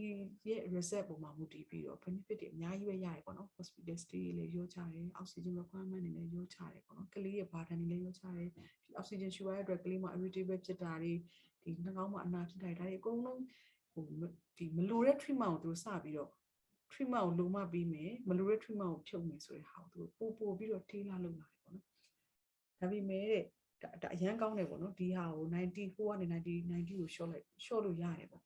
ရဲ့ result ပေါ်မှာမူတည်ပြီးတော့ benefit တွေအများကြီးပဲရတယ်ပေါ့နော် hospital stay တွေလည်းရောချတယ် oxygen requirement တွေလည်းရောချတယ်ပေါ့နော်ကလေးရဲ့ burden တွေလည်းရောချတယ်ဒီ oxygen ရှူရတဲ့အတွက်ကလေးမှာ irritable ဖြစ်တာတွေဒီနှာခေါင်းမှာအနာဖြစ်တာတွေဒါတွေအကုန်လုံးဟိုဒီမလိုတဲ့ treatment ကိုသူစပြီးတော့ treatment ကိုလုံမပြီးမယ်မလိုတဲ့ treatment ကိုဖြုတ်မယ်ဆိုတဲ့ဟာကိုသူပို့ပြီးတော့ထိလာလုပ်လာတယ်ပေါ့နော်ဒါပေမဲ့ဒါအရန်ကောင်းတယ်ပေါ့နော်ဒီဟာကို94ကနေ90ကို short လို့ရတယ်ပေါ့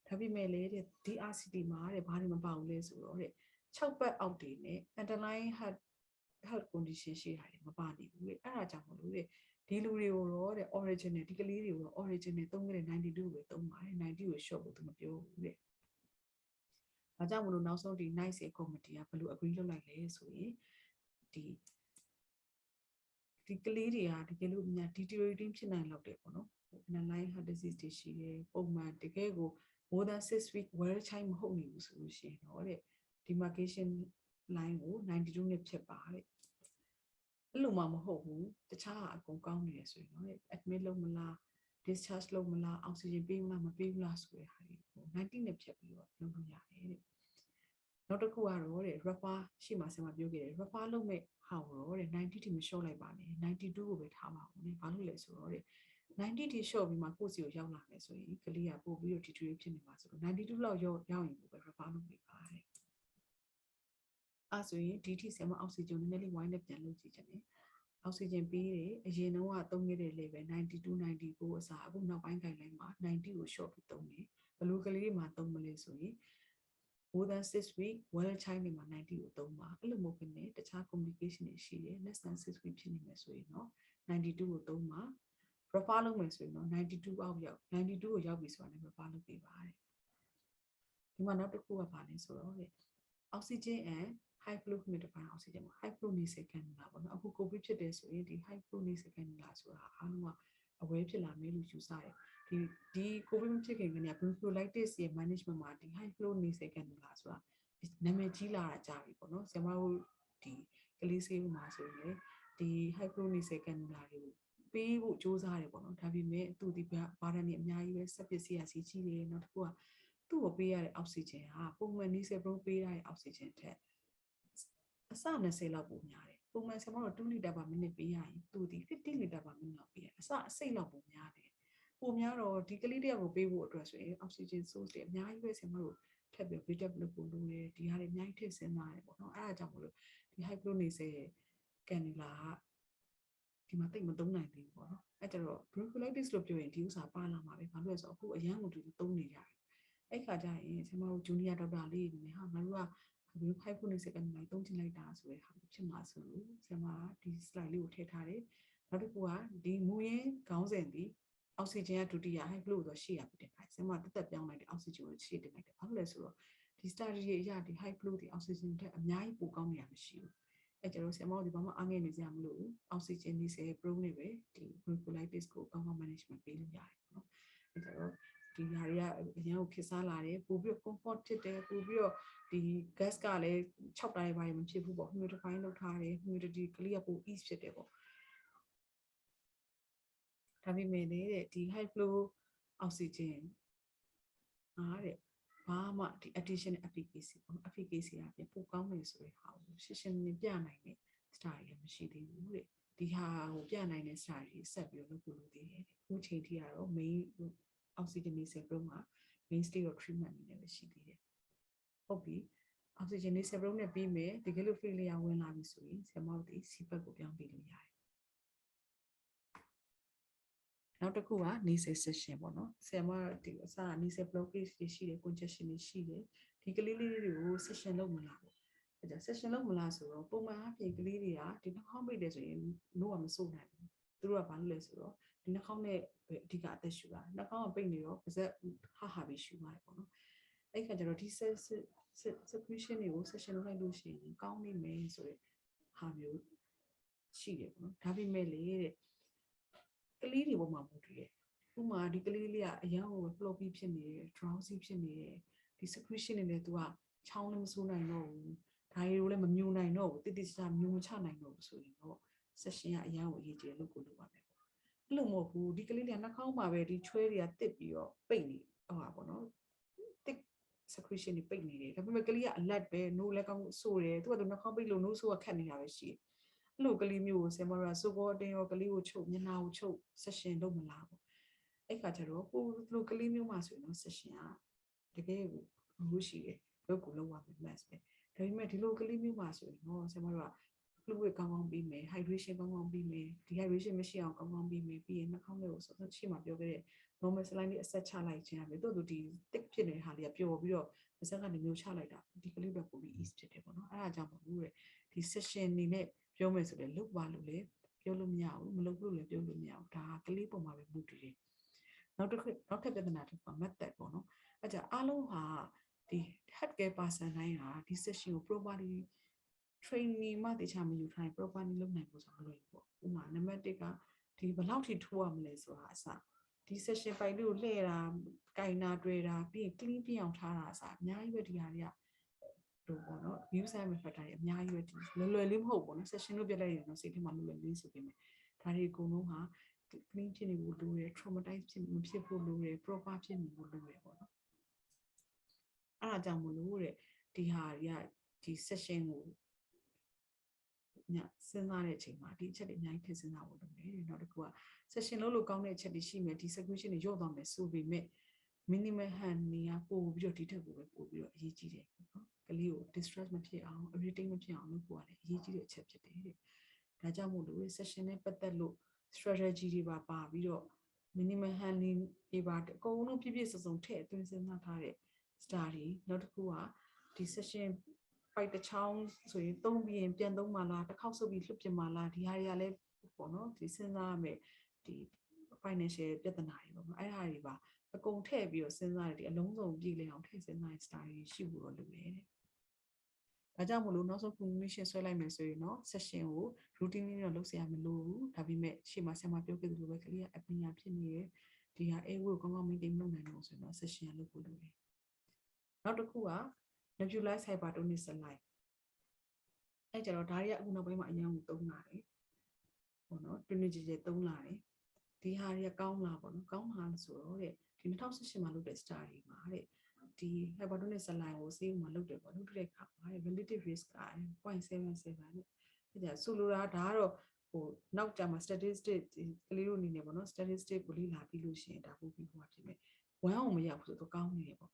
ဒါပေမဲ့လေတဲ့ DRCT မှာတဲ့ဘာတွေမပါဘူးလဲဆိုတော့တဲ့6ပတ်အောက်တွေနဲ့ underlying health condition ရှိတာတွေမပါနေဘူးတဲ့အဲ့ဒါကြောင့်မလို့တဲ့ဒီလူတွေကိုတော့တဲ့ original ဒီကလေးတွေကိုတော့ original သုံးခဲ့တဲ့92ကိုပဲသုံးပါတယ်90ကို short ကိုသူမပြောဘူးတဲ့ဒါကြောင့်မလို့နောက်ဆုံးဒီ nice committee ကဘယ်လို agree လုပ်လိုက်လဲဆိုရင်ဒီကလေးတွေကတကယ်လို့များ deteriorating ဖြစ်နိုင်လောက်တယ်ပေါ့နော် underlying heart disease တွေရှိတယ်ပုံမှန်တကယ်ကို more than 6 week well child မဟုတ်နေဘူးဆိုလို့ရှိရင်တော့တဲ့ demarcation line ကို92နဲ့ဖြတ်ပါတဲ့အဲ့လိုမှမဟုတ်ဘူးတခြားအကုန်ကောင်းနေတယ်ဆိုရင်တော့ admit လုပ်မလား discharge လုပ်မလား oxygen ပေးမလားမပေးဘူးလားဆိုတဲ့ဟာတွေ90နဲ့ဖြတ်ပြီးတော့လုပ်လို့ရတယ်တဲ့နောက်တစ်ခုကတော့တဲ့ refer ရှေ့မှာဆရာမပြောခဲ့တယ် refer လုပ်မဲ့ဟာကိုတော့တဲ့90ထိမလျှော့လိုက်ပါနဲ့92ကိုပဲထားပါဦးနဲ့ဘာလို့လဲဆိုတော့တဲ့90ထိလျှော့ပြီးမှကိုယ့်စီကိုရောက်လာမယ်ဆိုရင်ကလေးကပို့ပြီးတော့ deteriorate ဖြစ်နေမှာဆိုတော့92လောက်ရောက်ရင်ကိုပဲ refer လုပ်ပေးပါတဲ့အဲ့ဆိုရင်ဒီထိဆရာမအောက်ဆီဂျင်နည်းနည်းလေးဝိုင်းနဲ့ပြန်လုပ်ကြည့်ချင်တယ်အောက်ဆီဂျင်ပေးတယ်အရင်တော့ကသုံးခဲ့တဲ့ level 92 94အစားအခုနောက်ပိုင်း guideline မှာ90ကို short ပြီးသုံးတယ်ဘယ်လိုကလေးတွေမှာသုံးမလဲဆိုရင် more than 6 week well child တွေမှာ90ကိုသုံးပါအဲ့လိုမျိုးဖြစ်နေတခြား complication တွေရှိတယ် less than 6 week ဖြစ်နေမယ်ဆိုရင်တော့92ကိုသုံးပါ refer လုပ်မယ်ဆိုရင်တော့92အောက်ရောက်92ကိုရောက်ပြီဆိုတာနဲ့ refer လုပ်ပေးပါတယ်ဒီမှာနောက်တစ်ခုကပါလဲဆိုတော့ oxygen and high flow humidifier oxygen high flow nasal cannula ပေါ့နော်အခု covid ဖြစ်တယ်ဆိုရင်ဒီ high flow nasal cannula ဆိုတာအားလုံးကအဝဲဖြစ်လာမယ်လို့ယူဆတယ်ဒီ covid ဖြစ်ခင်ကတည်းက bronchiolitis ရဲ့ management မှာဒီ high flow nasal cannula ဆိုတာနာမည်ကြီးလာတာကြာပြီပေါ့နော်ဆရာမတို့ဒီကလေးဆေးဥမှာဆိုရင်ဒီ high flow nasal cannula တွေကိုပေးဖို့စ조사ရတယ်ပေါ့နော်ဒါပေမဲ့သူဒီဘာဒန်နေအများကြီးပဲစက်ပစ္စည်းရစီကြီးတယ်နောက်တစ်ခုကသူ့ကိုပေးရတဲ့အောက်ဆီဂျင်ဟာပုံမှန်nasal bronch ပေးရတဲ့အောက်ဆီဂျင်ထက်အစ20လောက်ပိုများတယ်ပုံမှန်ဆရာမတို့2လီတာပါမိနစ်ပေးရရင်သူဒီ15လီတာပါမိနစ်လောက်ပေးရတယ်အစိတ်လောက်ပိုများတယ်ပိုများတော့ဒီကလေးတယောက်ကိုပေးဖို့အတွက်ဆိုရင်အောက်ဆီဂျင် source တွေအများကြီးပဲဆရာမတို့ထပ်ပြီး build up လုပ်ဖို့လိုတယ်ဒီဟာတွေအများကြီးထည့်စဉ်းစားရတယ်ပေါ့နော်အဲ့ဒါကြောင့်မလို့ဒီ high flow nasal cannula ကဒီမှာတိတ်မသုံးနိုင်သေးဘူးပေါ့နော်အဲ့ကြတော့ bronchiolitis လို့ပြောရင်ဒီဥစ္စာပါလာမှာပဲဘာလို့လဲဆိုတော့အခုအရန်ကိုဒီသုံးနေကြတယ်အဲ့ခါကျရင်ဆရာမတို့ junior doctor လေးတွေနေဟာငါတို့ကဒီ5ခုနေစကန်လိုက်သုံးချင်လိုက်တာဆိုတဲ့ဟာဖြစ်မှာဆိုလို့ဆရာမဒီ slide လေးကိုထည့်ထားတယ်နောက်တစ်ခုကဒီမူရင်းခေါင်းစဉ်ဒီအောက်ဆီဂျင်ကဒုတိယ high flow ဆိုရှေ့ရပြတယ်ဆရာမတက်တက်ပြောင်းလိုက်တယ်အောက်ဆီဂျင်ကိုရှေ့တင်လိုက်တယ်ဘာလို့လဲဆိုတော့ဒီ study ရဲ့အရာဒီ high flow ဒီအောက်ဆီဂျင်တက်အများကြီးပိုကောင်းနေရမရှိဘူးအဲ့ကျတော့ဆရာမတို့ဒီဘာမှအားငယ်နေကြမလို့အောက်ဆီဂျင်ဒီ10 pro နေပဲဒီ bronchiolitis ကိုကောင်းကောင်း management ပေးလို့ရတယ်ပေါ့နော်အဲ့ကျတော့ဒီဟာတွေကအရင်ကခေတ်စားလာတယ်ပို့ပြီး comfort ဖြစ်တယ်ပို့ပြီးတော့ဒီ gas ကလည်း6တိုင်းပိုင်းမဖြစ်ဘူးပေါ့ humidify လုပ်ထားတယ် humidity ကလေးကပို ease ဖြစ်တယ်ပေါ့ဒါပေမဲ့လေဒီ high flow oxygen အားတဲ့ဘာမှဒီ additional efficacy ပေါ့ efficacy အပြင်ပိုကောင်းနေဆိုတဲ့ဟာကိုရှင်းရှင်းလင်းပြနိုင်တဲ့ study ကမရှိသေးဘူးတဲ့ဒီဟာကိုပြနိုင်တဲ့ study ဆက်ပြီးလုပ်ဖို့လိုသေးတယ်အခုချိန်ထိကတော့ main oxygenase program mainstay of treatment အနေနဲ့ရှိသေးတယ်ဟုတ်ပြီ oxygenase program နဲ့ပြီးမယ်တကယ်လို့ failure ဝင်လာပြီဆိုရင်ဆရာမတို့ဒီ CPAP ကိုပြောင်းပေးလို့ရတယ်နောက်တစ်ခုက nasal section ပေါ့နော်ဆရာမဒီအစ nasal blockage တွေရှိတယ် congestion တွေရှိတယ်ဒီကလေးလေးတွေကို section လုပ်မလားပေါ့အဲဒါ section လုပ်မလားဆိုတော့ပုံမှန်အပြင်ကလေးတွေကဒီနှာခေါင်းပိတ်တယ်ဆိုရင်နို့ကမစိုးနိုင်ဘူးသူတို့ကဘာလို့လဲဆိုတော့ဒီနှာခေါင်းနဲ့အဓိကအသက်ရှူတာနှာခေါင်းကပိတ်နေတော့ပါးစပ်ဟာပြီးရှူပါတယ်ပေါ့နော်အဲ့ခါကျတော့ဒီ secretion တွေကို section လုပ်လိုက်လို့ရှိရင်ကောင်းနေမယ်ဆိုတဲ့ဟာမျိုးရှိတယ်ပေါ့နော်ဒါပေမဲ့လေတဲ့ကလေးတွေပေါ်မှာမူတည်တယ်ဥပမာဒီကလေးလေးကအရန်ကို floppy ဖြစ်နေတယ် drowsy ဖြစ်နေတယ်ဒီ secretion တွေနဲ့သူကချောင်းလည်းမစိုးနိုင်တော့ဘူးဒါရီကိုလည်းမမြူနိုင်တော့ဘူးတိတိကျကျမြူမချနိုင်တော့ဘူးဆိုရင်တော့ session ကအရန်ကိုအရေးကြီးတယ်လို့ကိုလုပ်ပါမယ်အဲ့လိုမဟုတ်ဘူးဒီကလေးလေးကနှာခေါင်းမှာပဲဒီချွဲတွေကတစ်ပြီးတော့ပိတ်နေဟောပါပေါ့နော်တစ် secretion တွေပိတ်နေတယ်ဒါပေမဲ့ကလေးကအလတ်ပဲနိုးလည်းကောင်းဆိုးတယ်သူကသူနှာခေါင်းပိတ်လို့နိုးဆိုးကခတ်နေတာပဲရှိတယ်အဲ့လိုကလေးမျိုးကိုဆင်မရဆိုကောအတင်းရောကလေးကိုချုပ်မျက်နှာကိုချုပ် session လုပ်မလားပေါ့အဲ့ခါကျတော့ကိုလိုကလေးမျိုးမှာဆိုရင်တော့ session ကတကယ်ကိုလို့ရှိတယ်လုပ်ကိုလုပ်ရမယ် mass ပဲဒါပေမဲ့ဒီလိုကလေးမျိုးမှာဆိုရင်တော့ဆင်မရfluid ကောင်းကောင်းပြီးမယ် hydration ကောင်းကောင်းပြီးမယ် dehydration မရှိအောင်ကောင်းကောင်းပြီးမယ်ပြီးရင်နှာခေါင်းထဲကိုဆိုတော့ရှေ့မှာပြောခဲ့တဲ့ normal saline လေးအဆက်ချလိုက်ခြင်းအပြင်တို့ဒီ thick ဖြစ်နေတဲ့ဟာလေးကပျော်ပြီးတော့ပါးစပ်ကနေမျိုးချလိုက်တာဒီကလေးတော့ပိုပြီး ease ဖြစ်တယ်ပေါ့နော်အဲ့ဒါကြောင့်မို့လို့ဒီ session နေနဲ့ပြောမယ်ဆိုလည်းလုပ်ပါလို့လည်းပြောလို့မရဘူးမလုပ်လို့လည်းပြောလို့မရဘူးဒါကလေးပုံမှာပဲမူတည်တယ်နောက်တစ်ထပ်ပြဿနာတစ်ခုက method ပေါ့နော်အဲ့ကြအားလုံးဟာဒီ healthcare person တိုင်းဟာဒီ session ကို properly training မှတခြားမယူထားရင် properly လုပ်နိုင်ဖို့ဆိုမလွယ်ဘူးပေါ့ဥပမာနံပါတ်1ကဒီဘယ်လောက်ထိထိုးရမလဲဆိုတာအစဒီ session ပိုင်လေးကိုလှည့်တာကင်တာတွေ့တာပြီးရင် clean ပြအောင်ထားတာအစအများကြီးပဲဒီဟာတွေကတို့ပေါ့နော် view side effect တွေအများကြီးပဲလွယ်လေးမဟုတ်ပေါ့နော် session လို့ပြလိုက်ရင်တော့စိတ်ထဲမှာမလွယ်လေးဆိုပေမဲ့ဒါတွေအကုန်လုံးဟာ clean ဖြစ်နေဖို့လိုတယ် traumatize ဖြစ်မဖြစ်ဖို့လိုတယ် proper ဖြစ်နေဖို့လိုတယ်ပေါ့နော်အဲ့ဒါကြောင့်မလို့တဲ့ဒီဟာတွေကဒီ session ကိုညစဉ်းစားတဲ့အချိန်မှာဒီအချက်တွေအများကြီးထည့်စဉ်းစားဖို့လိုတယ်နောက်တစ်ခုက session လုပ်လို့ကောင်းတဲ့အချက်တွေရှိမယ်ဒီ secretion တွေညော့သွားမယ်ဆိုပေမဲ့ minimal hand နေရပို့ပြီးတော့ဒီထက်ကိုပဲပို့ပြီးတော့အရေးကြီးတယ်နော်ကလေးကို distress မဖြစ်အောင် irritate မဖြစ်အောင်လုပ်ဖို့ရတယ်အရေးကြီးတဲ့အချက်ဖြစ်တယ်တဲ့ဒါကြောင့်မို့လို့ session နဲ့ပတ်သက်လို့ strategy တွေပါပြီးတော့ minimal handling တွေပါအကုန်လုံးပြည့်စုံထည့်အသွင်းစဉ်းစားထားတဲ့ star တွေနောက်တစ်ခုကဒီ session ပိုက်တစ်ချောင်းဆိုရင်သုံးပြီးရင်ပြန်သုံးမှလားတစ်ခေါက်ဆုပ်ပြီးလွှတ်ပြမှလားဒီဟာတွေကလည်းပေါ့နော်ဒီစဉ်းစားရမယ်ဒီ financial ပြဿနာတွေပေါ့နော်အဲ့ဟာတွေပါအကုန်ထည့်ပြီးတော့စဉ်းစားတယ်ဒီအလုံးစုံပြည်လည်အောင်ထည့်စဉ်းစားတဲ့ style တွေရှိဖို့တော့လိုတယ်တဲ့ဒါကြောင့်မလို့နောက်ဆုံး conclusion ဆွဲလိုက်မယ်ဆိုရင်တော့ session ကို routine လေးတော့လုပ်စရာမလိုဘူးဒါပေမဲ့ရှေ့မှာဆရာမပြောခဲ့သလိုပဲကလေးက apnea ဖြစ်နေတယ်ဒီဟာ airway ကိုကောင်းကောင်း maintain လုပ်နိုင်လို့ဆိုရင်တော့ session လုပ်ဖို့လိုတယ်နောက်တစ်ခုက nebulized hypertonic saline အဲ့ကြတော့ဒါတွေကအခုနောက်ပိုင်းမှာအရင်ကသုံးလာတယ်ပေါ့နော်တွင်တွင်ကြည်ကြည်သုံးလာတယ်ဒီဟာတွေကကောင်းလားပေါ့နော်ကောင်းလားဆိုတော့တဲ့ဒီ2018မှာလုပ်တဲ့ study မှာတဲ့ဒီ hypertonic saline ကိုဆေးမှာလုပ်တယ်ပေါ့လုပ်တဲ့အခါမှာ relative risk က 0.77 နဲ့အဲ့ဒါဆိုလိုတာဒါကတော့ဟိုနောက်ကြမှာ statistic ကလေးတို့အနေနဲ့ပေါ့နော် statistic ကိုလေ့လာပြီးလို့ရှိရင်ဒါပို့ပြီးဟိုဖြစ်မယ်1အောင်မရဘူးဆိုတော့ကောင်းနေတယ်ပေါ့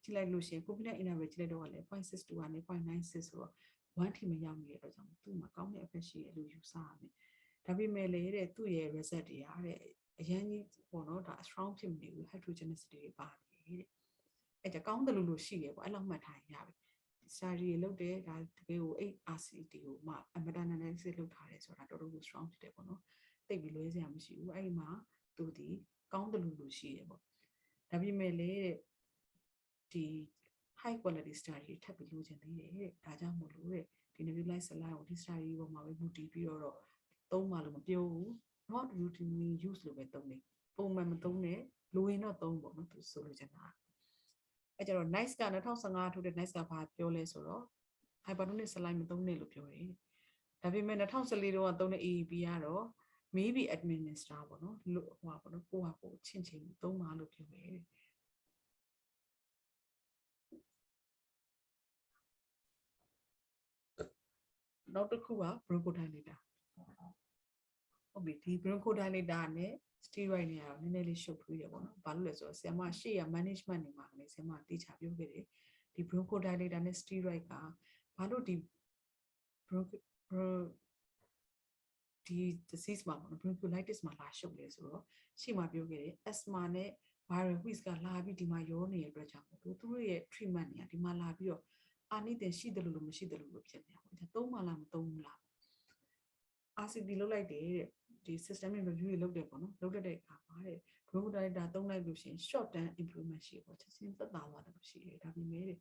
ကြည့်လိုက်လို့ရှိရင် confidence interval ကြည့်လိုက်တော့လည်း 0.62 ကနေ 0.96 ဆိုတော့1ထိမရောက်နေတဲ့အတွက်ကြောင့်သူ့မှာကောင်းတဲ့ effect ရှိတယ်လို့ယူဆရမယ်ဒါပေမဲ့လေတဲ့သူ့ရဲ့ result တွေရတဲ့အရင်ကြီးပေါ့နော်ဒါ strong ဖြစ်မနေဘူး heterogeneity တွေပါတယ်တဲ့အဲ့ဒါကောင်းတယ်လို့ရှိရပေါ့အဲ့လောက်မှတ်ထားရင်ရပြီ study လုပ်တယ်ဒါတကယ်ကို 8RCT ကိုမှ meta analysis လုပ်ထားတယ်ဆိုတာတော်တော်ကို strong ဖြစ်တယ်ပေါ့နော်တိတ်ပြီးလွဲစရာမရှိဘူးအဲ့ဒီမှာသူဒီကောင်းတယ်လို့ရှိရပေါ့ဒါပေမဲ့လေတဲ့ဒီ high quality study ထပ်ပြီးလိုချင်သေးတယ်တဲ့ဒါကြောင့်မို့လို့တဲ့ဒီ nebulized saline ကိုဒီ study ပေါ်မှာပဲမူတည်ပြီးတော့သုံးပါလို့မပြောဘူး not routinely use လို့ပဲသုံးတယ်ပုံမှန်မသုံးနဲ့လိုရင်တော့သုံးပေါ့နော်သူဆိုလိုချင်တာအဲ့ကြတော့ nice က2015ထုတ်တဲ့ nice ကဘာပြောလဲဆိုတော့ hypertonic saline မသုံးနဲ့လို့ပြောတယ်ဒါပေမဲ့2014တုန်းကသုံးတဲ့ AEP ကတော့ maybe administer ပေါ့နော်လို့ဟိုပါပေါ့နော်ကိုဟာကိုချင်းချင်းသုံးပါလို့ပြောတယ်နောက်တစ်ခုက bronchodilator ဟုတ်ပြီဒီ bronchodilator နဲ့ steroid နေရတော့နည်းနည်းလေးရှုပ်ထွေးတယ်ပေါ့နော်ဘာလို့လဲဆိုတော့ဆရာမရှေ့ရ management နေမှာလည်းဆရာမတိချပြောခဲ့တယ်ဒီ bronchodilator နဲ့ steroid ကဘာလို့ဒီ ဒီ disease မှာပေါ့နော် bronchiolitis မှာလာရှုပ်လဲဆိုတော့ရှေ့မှာပြောခဲ့တယ် asthma နဲ့ viral wheeze ကလာပြီးဒီမှာရောနေတဲ့အတွက်ကြောင့်မို့သူတို့ရဲ့ treatment တွေကဒီမှာလာပြီးတော့အာနိသင်ရှိတယ်လို့မရှိတယ်လို့ဖြစ်နေတာပေါ့ဒါသုံးမှလားမသုံးဘူးလား RCT လုပ်လိုက်တယ်တဲ့ဒီ systemic review တွေလုပ်တယ်ပေါ့နော်လုပ်တဲ့အခါမှာတဲ့ bronchodilator သုံးလိုက်လို့ရှိရင် short term improvement ရှိပေါ့ချက်ချင်းသက်သာသွားတယ်လို့ရှိတယ်ဒါပေမဲ့တဲ့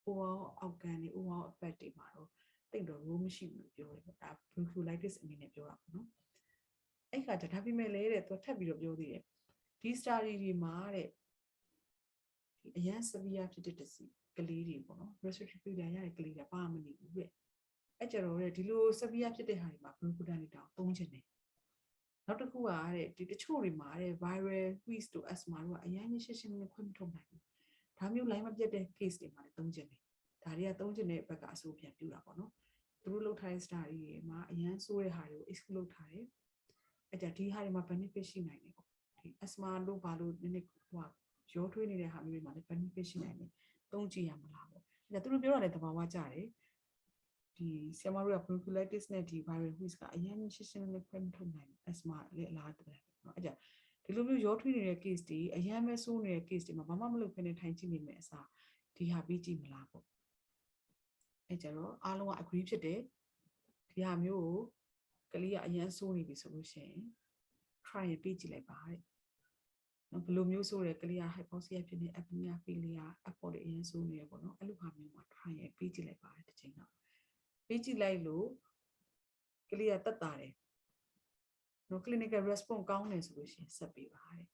overall outcome တွေ overall effect တွေမှာတော့တိတ်တော့ role မရှိဘူးလို့ပြောတယ်ပေါ့ဒါ bronchiolitis အနေနဲ့ပြောတာပေါ့နော်အဲ့ခါကျဒါပေမဲ့လည်းတဲ့သူထပ်ပြီးတော့ပြောသေးတယ်ဒီ study တွေမှာတဲ့အရန် severe ဖြစ်တဲ့ disease ကလေးတွေပေါ့နော် respiratory failure ရတဲ့ကလေးတွေပါမနေဘူးတဲ့အဲ့ကြတော့ဒီလို severe ဖြစ်တဲ့ဟာတွေမှာ bronchodilator သုံးချင်တယ်နောက်တစ်ခုကတဲ့ဒီတချို့တွေမှာတဲ့ viral wheeze တို့ asthma တို့ကအရင်ရှင်းရှင်းနဲ့ခွင့်မထုတ်နိုင်ဘူးဒါမျိုး line မပြတ်တဲ့ case တွေမှာလည်းသုံးချင်တယ်ဒါတွေကသုံးချင်တဲ့ဘက်ကအဆိုးပြန်ပြူတာပေါ့နော်သူတို့လုပ်ထားတဲ့ study တွေမှာအရင်ဆိုးတဲ့ဟာတွေကို exclude လုပ်ထားတယ်အဲ့ကြဒီဟာတွေမှာ benefit ရှိနိုင်တယ်ပေါ့ဒီ asthma တို့ဘာလို့နည်းနည်းဟိုရောထွေးနေတဲ့ဟာမျိုးတွေမှာလည်း benefit ရှိနိုင်တယ်သုံးကြည့်ရမလားပေါ့အဲ့ဒါသူတို့ပြောတာလည်းသဘာဝကျတယ်ဒီဆရာမတို့က bronchiolitis နဲ့ဒီ viral wheeze ကအရင်ရှင်းရှင်းနဲ့ခွင့်မထုတ်နိုင်ဘူး asthma လည်းအလားတူပဲเนาะအဲ့ကြဒီလိုမျိုးရောထွေးနေတဲ့ case တွေအရင်ပဲဆိုးနေတဲ့ case တွေမှာဘာမှမလုပ်ဘဲနဲ့ထိုင်ကြည့်နေမယ်အစားဒီဟာပြီးကြည့်မလားပေါ့အဲ့ကြတော့အားလုံးက agree ဖြစ်တယ်ဒီဟာမျိုးကိုကလေးကအရင်ဆိုးနေပြီဆိုလို့ရှိရင် try ရင်ပြီးကြည့်လိုက်ပါတဲ့နော်ဘယ်လိုမျိုးဆိုးရဲကလေးက hypoxia ဖြစ်နေ apnea failure effort တွေအရင်ဆိုးနေရပေါ့နော်အဲ့လိုဟာမျိုးမှာ try ရင်ပြီးကြည့်လိုက်ပါတယ်တစ်ချိန်တော့ပြီးကြည့်လိုက်လို့ကလေးကတက်တာတယ်နော် clinical response ကောင်းတယ်ဆိုလို့ရှိရင်ဆက်ပေးပါတဲ့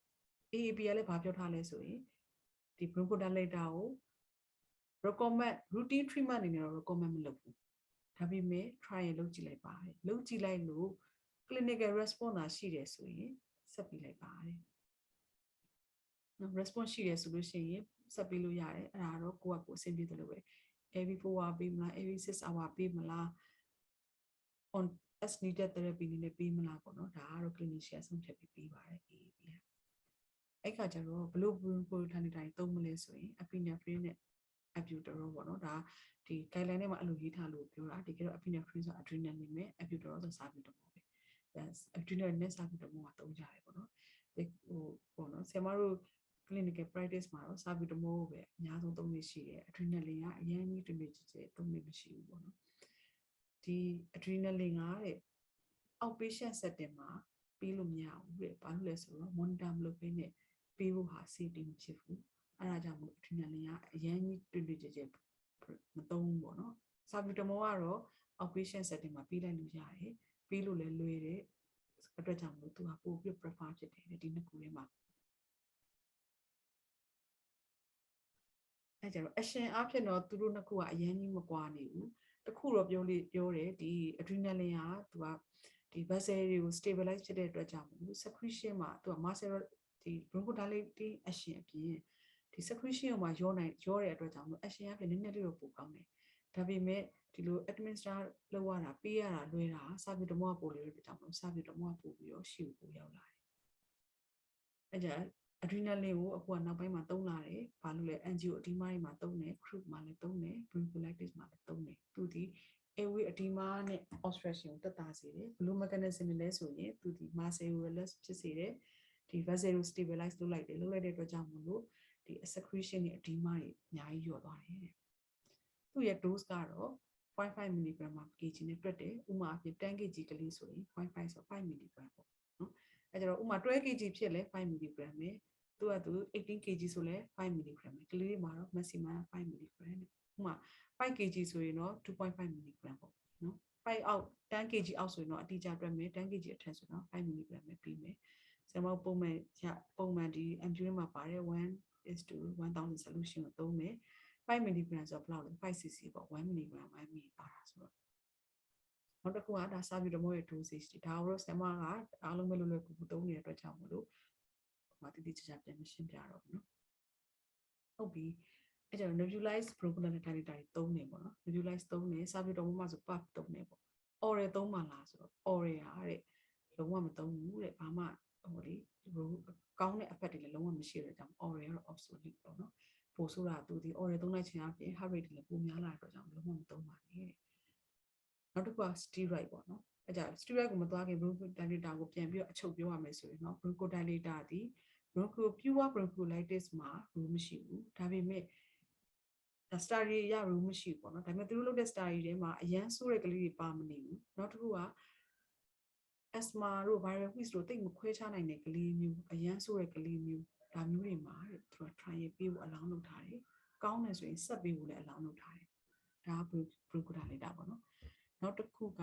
AAP ကလည်းဘာပြောထားလဲဆိုရင်ဒီ bronchodilator ကို recommend routine treatment အနေနဲ့တော့ recommend မလုပ်ဘူးဒါပေမဲ့ try ရင်လုပ်ကြည့်လိုက်ပါတယ်လုပ်ကြည့်လိုက်လို့ clinical response သာရှိတယ်ဆိုရင်ဆက်ပေးလိုက်ပါတယ်နော် response ရှိတယ်ဆိုလို့ရှိရင်ဆက်ပေးလို့ရတယ်အဲ့ဒါတော့ကိုယ့်အကိုအဆင်ပြေတယ်လို့ပဲ every 4 hour ပေးမလား every 6 hour ပေးမလား on as needed therapy နဲ့ပေးမလားပေါ့နော်ဒါကတော့ clinician ဆုံးဖြတ်ပြီးပေးပါတယ် AAP အဲ့ခါကျတော့ဘလို့ bronchodilator သုံးမလဲဆိုရင် epinephrine နဲ့ albuterol ပေါ့နော်ဒါဒီ guideline ထဲမှာအဲ့လိုရေးထားလို့ပြောတာတကယ်တော့ epinephrine ဆို adrenaline နဲ့ albuterol ဆို salbutamol ပဲ adrenaline နဲ့ salbutamol ကသုံးကြတယ်ပေါ့နော်ဟိုပေါ့နော်ဆရာမတို့ clinical practice မှာတော့ salbutamol ကိုပဲအများဆုံးသုံးနေရှိတယ် adrenaline ကအရင်ကြီးတွင်တွင်ကျသုံးနေမရှိဘူးပေါ့နော်ဒီ adrenaline ကတဲ့ outpatient setting မှာပေးလို့မရဘူးတဲ့ဘာလို့လဲဆိုတော့ monitor မလုပ်ဘဲနဲ့ပေးဖို့ဟာ safety မဖြစ်ဘူးအဲ့ဒါကြောင့်မို့ adrenaline ကအရင်ကြီးတွင်တွင်ကျမသုံးဘူးပေါ့နော် salbutamol ကတော့ outpatient setting မှာပေးလိုက်လို့ရတယ်ပေးလို့လည်းလွယ်တယ်အတွက်ကြောင့်မို့သူကပို့ပြီး prefer ဖြစ်တယ်ဒီနှစ်ခုထဲမှာအဲ့ကြတော့ action အဖြစ်တော့သူတို့နှစ်ခုကအရင်ကြီးမကွာနေဘူးတခုတော့ပြောတယ်ဒီ adrenaline ကသူကဒီ vessel တွေကို stabilize ဖြစ်တဲ့အတွက်ကြောင့်မို့ secretion မှာသူက muscle ဒီ bronchodilating action အပြင်ဒီ secretion မှာရောတဲ့အတွက်ကြောင့်မို့ action အဖြစ်နည်းနည်းလေးတော့ပိုကောင်းတယ်ဒါပေမဲ့ဒီလို administer လုပ်ရတာပေးရတာလွယ်တာ salbutamol ပို့လို့တဲ့ကြောင့်မို့ salbutamol ပို့ပြီးတော့ရှေ့ကိုရောက်လာတယ်အဲ့ကြ adrenaline ကိုအခုကနောက်ပိုင်းမှာသုံးလာတယ်ဘာလို့လဲ angioedema တွေမှာသုံးတယ် croup မှာလည်းသုံးတယ် bronchiolitis မှာလည်းသုံးတယ်သူဒီ airway edema နဲ့ obstruction ကိုတက်တာစေတယ်ဘယ်လို mechanism လဲဆိုရင်သူဒီ muscle ကို relax ဖြစ်စေတယ်ဒီ vessel ကို stabilize လုပ်လိုက်တဲ့အတွက်ကြောင့်မို့လို့ဒီ secretion နဲ့ edema တွေအများကြီးလျော့သွားတယ်သူ့ရဲ့ dose ကတော့ 0.5 mg per kg နဲ့တွက်တယ်ဥမာအဖြစ် 10 kg ကလေးဆိုရင် 0.5 ဆို5 mg ပေါ့နော်အဲ့ကြတော့ဥမာ12 kg ဖြစ်လဲ5 mg ပဲသူကသူ18 kg ဆိုလဲ5 mg ပဲကလေးတွေမှာတော့ maximum 5 mg နဲ့ဥမာ5 kg ဆိုရင်တော့ 2.5 mg ပေါ့နော်5အောက်10 kg အောက်ဆိုရင်တော့အတိအကျတွက်မယ်10 kg အထက်ဆိုတော့5 mg ပဲပြီးမယ်ဆရာမပုံမှန်ဒီ ampule မှာပါတယ်1:1000 solution ကိုသုံးမယ်5 mg ဆိုတော့ဘယ်လောက်လဲ5 cc ပေါ့1 mg 1 mg ပါတာဆိုတော့နောက်တစ်ခုကဒါ salbutamol ရဲ့ dosage တွေဒါတော့ဆရာမကအားလုံးပဲလွယ်လွယ်ကူကူသုံးနေတဲ့အတွက်ကြောင့်မလို့ဟိုတတိကျကျပြန်မရှင်းပြတော့ဘူးเนาะဟုတ်ပြီအဲ့ကျတော့ nebulized bronchodilator တွေသုံးနေပေါ့နော် nebulized သုံးနေ salbutamol မှာဆို puff သုံးနေပေါ့ oral သုံးမှလားဆိုတော့ oral ဟာတဲ့လုံးဝမသုံးဘူးတဲ့ဘာမှ ဟိုလေကောင်းတဲ့ effect တွေလည်းလုံးဝမရှိရတဲ့အကြောင်း oral ရော obsolete ပေါ့နော်ပို့ဆိုတာသူဒီ oral သုံးလိုက်ခြင်းအပြင် heart rate တွေလည်းပိုများလာတဲ့အတွက်ကြောင့်လုံးဝမသုံးပါနဲ့နောက်တစ်ခုက steroid ပေါ့နော်အဲကြ steroid ကိုမသွားခင် bronchodilator ကိုပြန်ပြီးတော့အချုပ်ပြောရမယ်ဆိုရင်เนาะ bronchodilator ဒီ pure bronchiolitis မှာ rule မရှိဘူးဒါပေမဲ့study ရ rule မရှိဘူးပေါ့နော်ဒါပေမဲ့သူတို့လုပ်တဲ့ study တွေမှာအရန်ဆိုးတဲ့ကလေးတွေပါမနေဘူးနောက်တစ်ခုက asthma တို့ viral wheeze တို့တိတ်မခွဲခြားနိုင်တဲ့ကလေးမျိုးအရန်ဆိုးတဲ့ကလေးမျိုးဒါမျိုးတွေမှာသူက trial ပေးဖို့အလောင်းလုပ်ထားတယ်ကောင်းတယ်ဆိုရင်ဆက်ပေးဖို့လည်းအလောင်းလုပ်ထားတယ်ဒါက bronchodilator ပေါ့နော်နောက်တစ်ခုက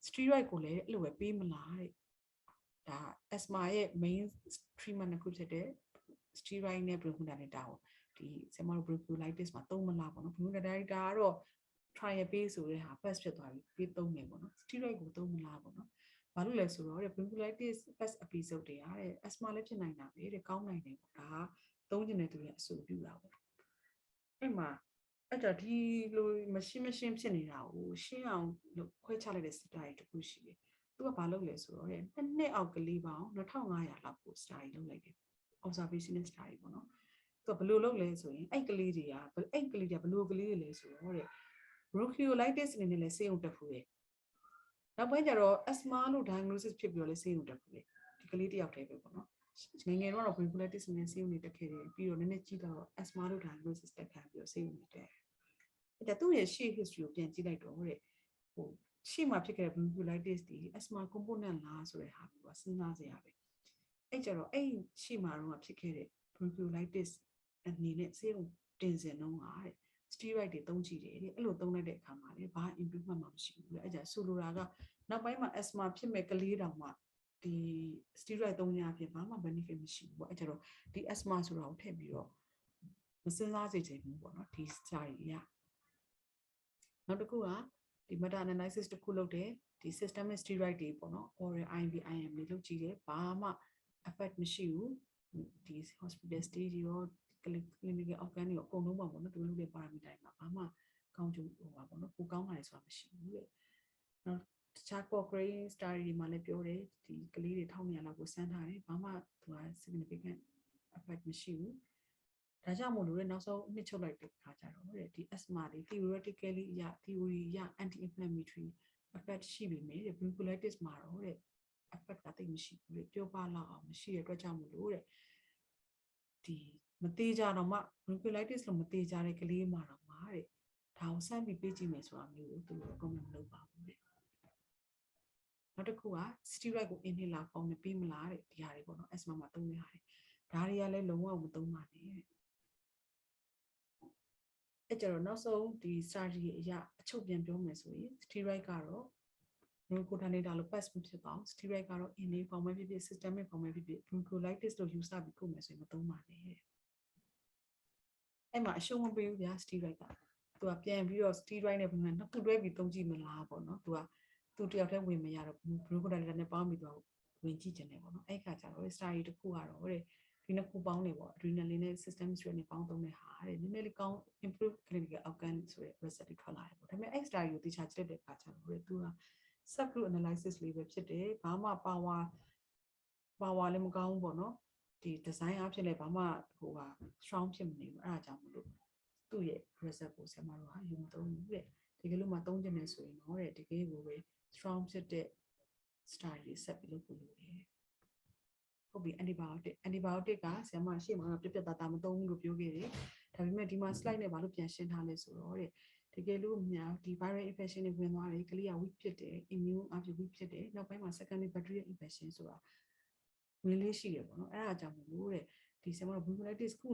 steroid ကိုလည်းအဲ့လိုပဲပေးမလားတဲ့ဒါ asthma ရဲ့ main treatment တစ်ခုဖြစ်တဲ့ steroid နဲ့ bronchodilator ကိုဒီဆရာမတို့ bronchiolitis မှာသုံးမလားပေါ့နော် bronchodilator ကတော့ trial ပေးဆိုတဲ့ဟာ pass ဖြစ်သွားပြီပေးသုံးမယ်ပေါ့နော် steroid ကိုသုံးမလားပေါ့နော်ဘာလို့လဲဆိုတော့ bronchiolitis first episode တွေကတဲ့ asthma လည်းဖြစ်နိုင်တာပဲတဲ့ကောင်းနိုင်တယ်ပေါ့ဒါကသုံးကျင်တဲ့သူတွေအဆိုပြုတာပေါ့အဲ့မှာအဲ့တော့ဒီလိုမရှင်းဖြစ်နေတာကိုရှင်းအောင်လို့ခွဲခြားလိုက်တဲ့ study တခုရှိတယ်သူကဘာလုပ်လဲဆိုတော့နှစ်အောက်ကလေးပေါင်း2500လောက်ကို study လုပ်လိုက်တယ် observational study ပေါ့နော်သူကဘယ်လိုလုပ်လဲဆိုရင်အဲ့ကလေးတွေကဘယ်လိုကလေးတွေလဲဆိုတော့တဲ့ bronchiolitis အနေနဲ့လည်းဆေးရုံတက်ဖူးတယ်နောက်ပိုင်းကျတော့ asthma လို့ diagnosis ဖြစ်ပြီးတော့လည်းဆေးရုံတက်ဖူးတယ်ဒီကလေးတယောက်တည်းပဲပေါ့နော်ငယ်တော့ bronchiolitis နဲ့ဆေးရုံတွေတက်ခဲ့တယ်ပြီးတော့နည်းနည်းကြီးတော့ asthma လို့ diagnosis တက်ခံပြီးတော့ဆေးရုံတွေတက်အဲ့ဒါသူ့ရဲ့ရှေ့ history ကိုပြန်ကြည့်လိုက်တော့တဲ့ဟိုရှေ့မှာဖြစ်ခဲ့တဲ့ bronchiolitis ဒီ asthma component လားဆိုတဲ့ဟာကိုစဉ်းစားစရာပဲအဲ့ကြတော့အဲ့ရှေ့မှာတော့ဖြစ်ခဲ့တဲ့ bronchiolitis အနေနဲ့ဆေးရုံတင်စင်တော့ဟာတဲ့ steroid တွေသုံးကြည့်တယ်တဲ့အဲ့လိုသုံးလိုက်တဲ့အခါမှာလေဘာ improvement မှမရှိဘူးလေအဲ့ကြဆိုလိုတာကနောက်ပိုင်းမှာ asthma ဖြစ်မဲ့ကလေးတောင်မှဒီ steroid သုံးရဖြစ်ဘာမှ benefit မရှိဘူးပေါ့အဲ့ကြတော့ဒီ asthma ဆိုတာကိုထည့်ပြီးတော့မစဉ်းစားစေချင်ဘူးပေါ့နော်ဒီ study ရနောက်တစ်ခုကဒီ meta analysis တစ်ခုလုပ်တယ်ဒီ systemic steroid တွေပေါ့နော် oral IV IM တွေလုပ်ကြည့်တယ်ဘာမှ effect မရှိဘူးဒီ hospital stay တွေရော clinical outcome တွေရောအကုန်လုံးပါပေါ့နော်သူတို့လုပ်တဲ့ parameter မှာဘာမှကောင်းကျိုးဟိုပါပေါ့နော်ပိုကောင်းတာလေဆိုတာမရှိဘူးတဲ့နောက်တခြား Cochrane study တွေမှာလည်းပြောတယ်ဒီကလေးတွေ1200လောက်ကိုစမ်းထားတယ်ဘာမှသူက significant effect မရှိဘူးဒါကြောင့်မို့လို့နောက်ဆုံးနှစ်ချုပ်လိုက်တဲ့အခါကျတော့တဲ့ဒီ asthma တွေ theoretically အရ theory အရ anti inflammatory effect ရှိပြီမဲ့ bronchiolitis မှာတော့တဲ့ effect ကတိတ်မရှိဘူးတဲ့ပြောပါလောက်အောင်မရှိတဲ့အတွက်ကြောင့်မို့လို့တဲ့ဒီမသေးကြတော့မှ bronchiolitis လို့မသေးကြတဲ့ကလေးမှာတော့မှာတဲ့ဒါကိုစမ်းပြီးပေးကြည့်မယ်ဆိုတာမျိုးကိုသူတို့ recommend လုပ်ပါဘူးတဲ့နောက်တစ်ခုက steroid ကို inhaler form နဲ့ပေးမလားတဲ့ဒီဟာတွေပေါ့နော် asthma မှာသုံးတဲ့ဟာတွေဒါတွေကလည်းလုံးဝမသုံးပါနဲ့အဲ့ကြတော့နောက်ဆုံးဒီ strategy အရာအချုပ်ပြန်ပြောမယ်ဆိုရင် steroid ကတော့ bronchodilator လို့ pass ဖြစ်ပါအောင် steroid ကတော့ inhaled form ပဲဖြစ်ဖြစ် systemic form ပဲဖြစ်ဖြစ် bronchiolitis လို့ယူဆပြီးကုမယ်ဆိုရင်မသုံးပါနဲ့အဲ့မှာအရှုံးမပေးဘူးဗျာ steroid ကသူကပြန်ပြီးတော့ steroid နဲ့ဘယ်မှာနှစ်ခုတွဲပြီးသုံးကြည့်မလားပေါ့နော်သူတယောက်တည်းဝင်မရတော့ bronchodilator နဲ့ပေါင်းပြီးတော့ဝင်ကြည့်ကြတယ်ပေါ့နော်အဲ့ခါကျတော့ study တစ်ခုကတော့တဲ့ဒီနှစ်ခုပေါင်းနေပေါ့ adrenaline နဲ့ systemic steroid နဲ့ပေါင်းသုံးတဲ့ဟာတဲ့နည်းနည်းလေးကောင်း improve clinical outcome ဆိုတဲ့ result တွေထွက်လာတယ်ပေါ့ဒါပေမဲ့ အဲ့ study ကိုတခြားကြည့်တဲ့အခါကျတော့တဲ့သူက subgroup analysis လေးပဲဖြစ်တယ်ဘာမှ power လည်းမကောင်းဘူးပေါ့နော်ဒီ design အဖြစ်လည်းဘာမှဟိုဟာ strong ဖြစ်မနေဘူးအဲ့ဒါကြောင့်မလို့သူ့ရဲ့ result ကိုဆရာမတို့ဟာယူမသုံးဘူးတဲ့ဒီကလေးမှသုံးချင်တယ်ဆိုရင်တော့တဲ့ဒီကလေးကိုပဲ strong ဖြစ်တဲ့ study တွေဆက်ပြီးလုပ်ဖို့လိုတယ်ဟုတ်ပြီ antibiotic ကဆရာမရှေ့မှာပြပြသားမသုံးဘူးလို့ပြောခဲ့တယ်ဒါပေမဲ့ဒီမှာ slide နဲ့ဘာလို့ပြန်ရှင်းထားလဲဆိုတော့တဲ့တကယ်လို့များဒီ viral infection တွေဝင်သွားတယ်ကလေးက weak ဖြစ်တယ် immune အဖြစ် weak ဖြစ်တယ်နောက်ပိုင်းမှာ secondary bacterial infection ဆိုတာဝင်လေးရှိတယ်ပေါ့နော်အဲ့ဒါကြောင့်မို့လို့တဲ့ဒီဆရာမတို့ bronchiolitis ကု